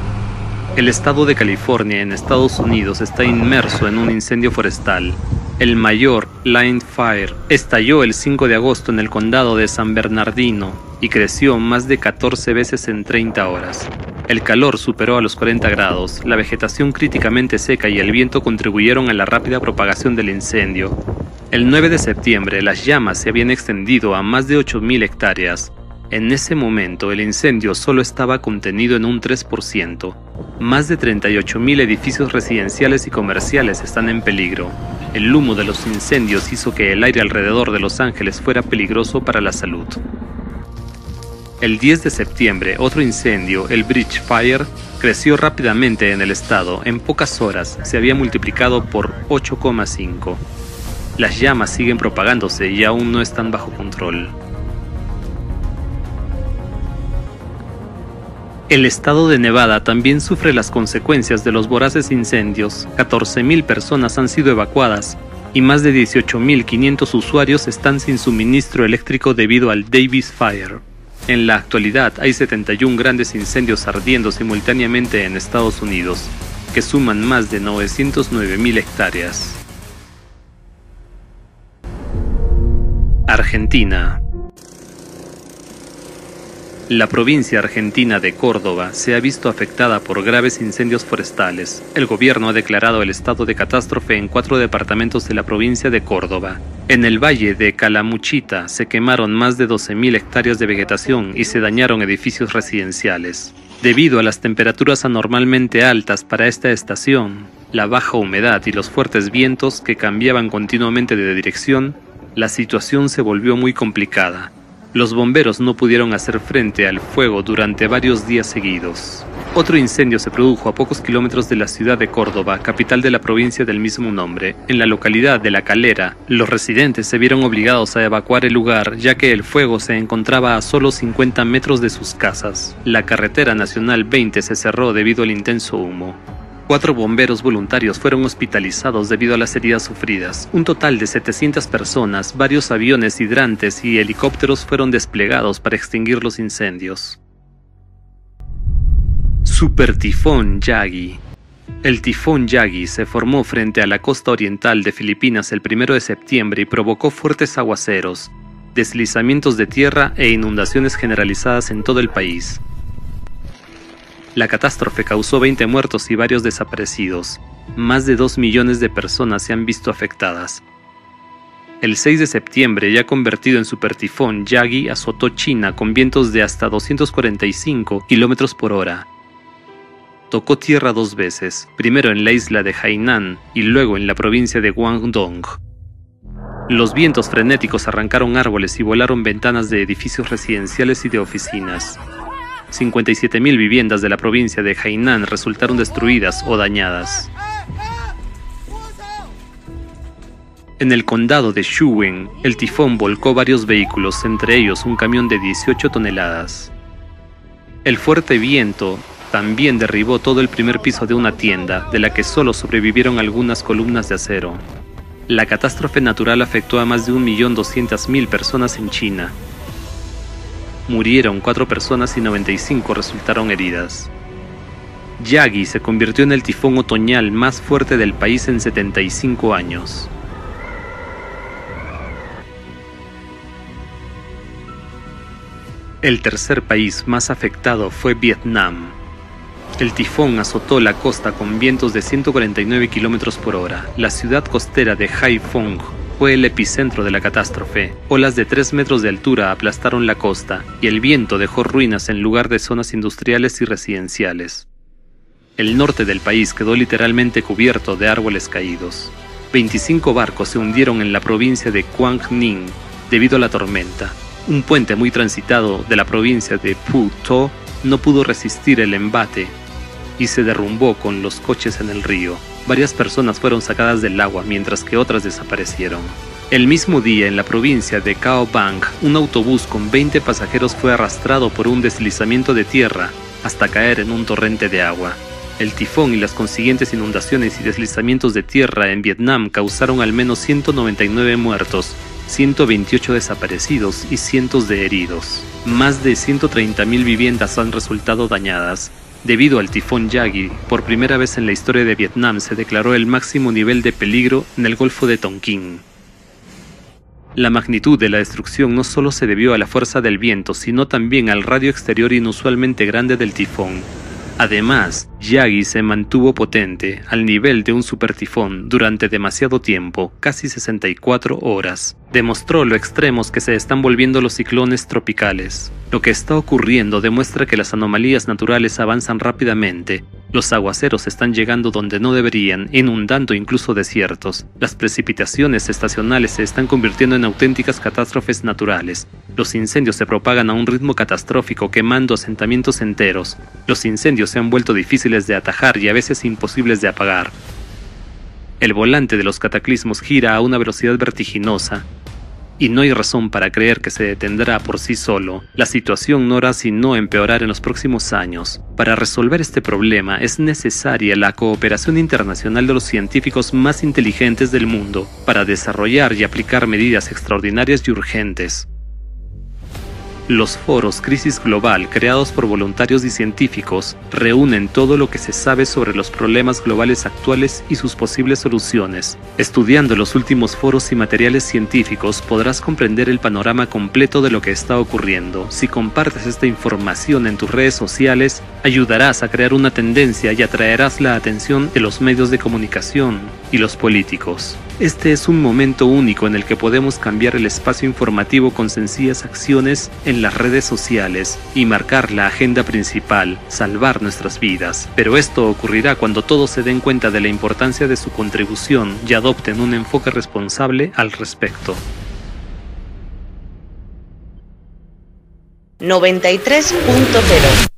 S5: El estado de California en Estados Unidos está inmerso en un incendio forestal. El mayor Line Fire estalló el 5 de agosto en el condado de San Bernardino y creció más de 14 veces en 30 horas. El calor superó a los 40 grados, la vegetación críticamente seca y el viento contribuyeron a la rápida propagación del incendio. El 9 de septiembre las llamas se habían extendido a más de 8.000 hectáreas. En ese momento el incendio solo estaba contenido en un 3%. Más de 38.000 edificios residenciales y comerciales están en peligro. El humo de los incendios hizo que el aire alrededor de Los Ángeles fuera peligroso para la salud. El 10 de septiembre, otro incendio, el Bridge Fire, creció rápidamente en el estado. En pocas horas se había multiplicado por 8,5. Las llamas siguen propagándose y aún no están bajo control. El estado de Nevada también sufre las consecuencias de los voraces incendios. 14.000 personas han sido evacuadas y más de 18.500 usuarios están sin suministro eléctrico debido al Davis Fire. En la actualidad hay 71 grandes incendios ardiendo simultáneamente en Estados Unidos, que suman más de 909.000 hectáreas. Argentina. La provincia argentina de Córdoba se ha visto afectada por graves incendios forestales. El gobierno ha declarado el estado de catástrofe en 4 departamentos de la provincia de Córdoba. En el valle de Calamuchita se quemaron más de 12.000 hectáreas de vegetación y se dañaron edificios residenciales. Debido a las temperaturas anormalmente altas para esta estación, la baja humedad y los fuertes vientos que cambiaban continuamente de dirección, la situación se volvió muy complicada. Los bomberos no pudieron hacer frente al fuego durante varios días seguidos. Otro incendio se produjo a pocos kilómetros de la ciudad de Córdoba, capital de la provincia del mismo nombre. En la localidad de La Calera, los residentes se vieron obligados a evacuar el lugar, ya que el fuego se encontraba a solo 50 metros de sus casas. La carretera nacional 20 se cerró debido al intenso humo. 4 bomberos voluntarios fueron hospitalizados debido a las heridas sufridas. Un total de 700 personas, varios aviones hidrantes y helicópteros fueron desplegados para extinguir los incendios. Supertifón Yagi. El tifón Yagi se formó frente a la costa oriental de Filipinas el 1 de septiembre y provocó fuertes aguaceros, deslizamientos de tierra e inundaciones generalizadas en todo el país. La catástrofe causó 20 muertos y varios desaparecidos. Más de 2 millones de personas se han visto afectadas. El 6 de septiembre, ya convertido en supertifón, Yagi azotó China con vientos de hasta 245 km por hora. Tocó tierra 2 veces, primero en la isla de Hainan y luego en la provincia de Guangdong. Los vientos frenéticos arrancaron árboles y volaron ventanas de edificios residenciales y de oficinas. 57.000 viviendas de la provincia de Hainan resultaron destruidas o dañadas. En el condado de Shuwen, el tifón volcó varios vehículos, entre ellos un camión de 18 toneladas. El fuerte viento también derribó todo el primer piso de una tienda, de la que solo sobrevivieron algunas columnas de acero. La catástrofe natural afectó a más de 1.200.000 personas en China. Murieron 4 personas y 95 resultaron heridas. Yagi se convirtió en el tifón otoñal más fuerte del país en 75 años. El tercer país más afectado fue Vietnam. El tifón azotó la costa con vientos de 149 km por hora. La ciudad costera de Haiphong fue el epicentro de la catástrofe. Olas de 3 metros de altura aplastaron la costa y el viento dejó ruinas en lugar de zonas industriales y residenciales. El norte del país quedó literalmente cubierto de árboles caídos. 25 barcos se hundieron en la provincia de Quang Ninh debido a la tormenta. Un puente muy transitado de la provincia de Phu Tho no pudo resistir el embate y se derrumbó con los coches en el río. Varias personas fueron sacadas del agua mientras que otras desaparecieron. El mismo día, en la provincia de Cao Bang, un autobús con 20 pasajeros fue arrastrado por un deslizamiento de tierra hasta caer en un torrente de agua. El tifón y las consiguientes inundaciones y deslizamientos de tierra en Vietnam causaron al menos 199 muertos, 128 desaparecidos y cientos de heridos. Más de 130.000 viviendas han resultado dañadas. Debido al tifón Yagi, por primera vez en la historia de Vietnam se declaró el máximo nivel de peligro en el Golfo de Tonkin. La magnitud de la destrucción no solo se debió a la fuerza del viento, sino también al radio exterior inusualmente grande del tifón. Además, Yagi se mantuvo potente, al nivel de un supertifón, durante demasiado tiempo, casi 64 horas. Demostró lo extremos que se están volviendo los ciclones tropicales. Lo que está ocurriendo demuestra que las anomalías naturales avanzan rápidamente. Los aguaceros están llegando donde no deberían, inundando incluso desiertos. Las precipitaciones estacionales se están convirtiendo en auténticas catástrofes naturales. Los incendios se propagan a un ritmo catastrófico, quemando asentamientos enteros. Los incendios se han vuelto difíciles de atajar y a veces imposibles de apagar. El volante de los cataclismos gira a una velocidad vertiginosa, y no hay razón para creer que se detendrá por sí solo. La situación no hará sino empeorar en los próximos años. Para resolver este problema es necesaria la cooperación internacional de los científicos más inteligentes del mundo para desarrollar y aplicar medidas extraordinarias y urgentes. Los foros Crisis Global, creados por voluntarios y científicos, reúnen todo lo que se sabe sobre los problemas globales actuales y sus posibles soluciones. Estudiando los últimos foros y materiales científicos, podrás comprender el panorama completo de lo que está ocurriendo. Si compartes esta información en tus redes sociales, ayudarás a crear una tendencia y atraerás la atención de los medios de comunicación y los políticos. Este es un momento único en el que podemos cambiar el espacio informativo con sencillas acciones en las redes sociales y marcar la agenda principal, salvar nuestras vidas. Pero esto ocurrirá cuando todos se den cuenta de la importancia de su contribución y adopten un enfoque responsable al respecto.
S1: 93.0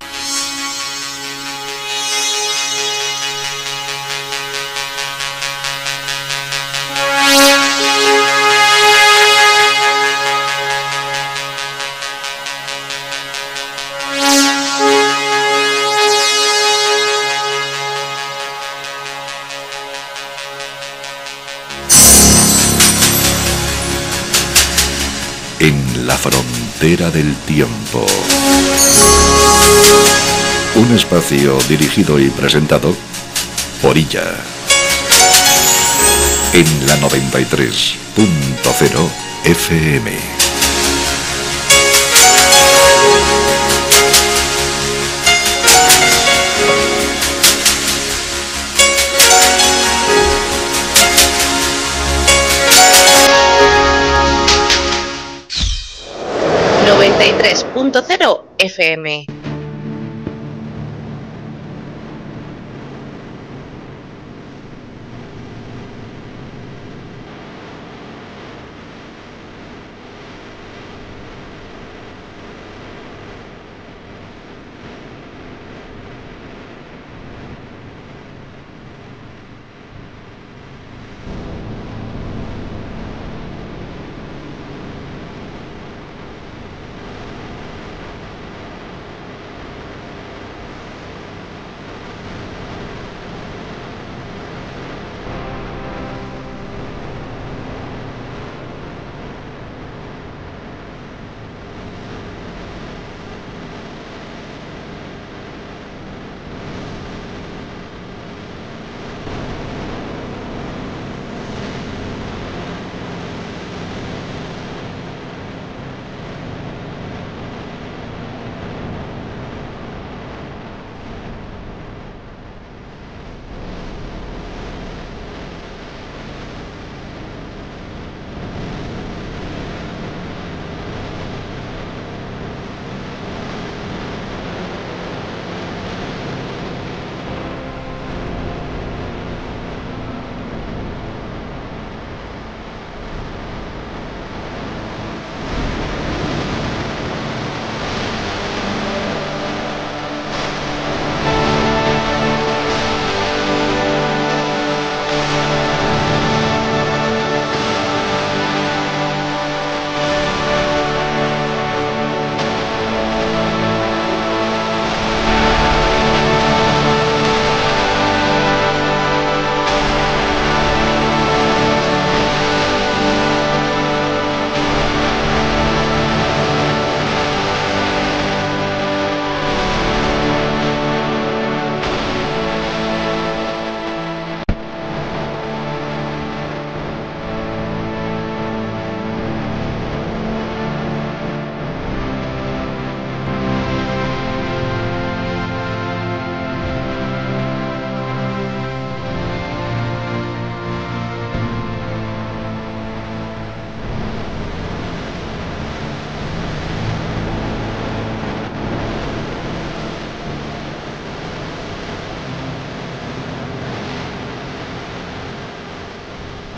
S2: En la frontera del tiempo. Un espacio dirigido y presentado por Illa. En la 93.0 FM.
S1: .0 FM.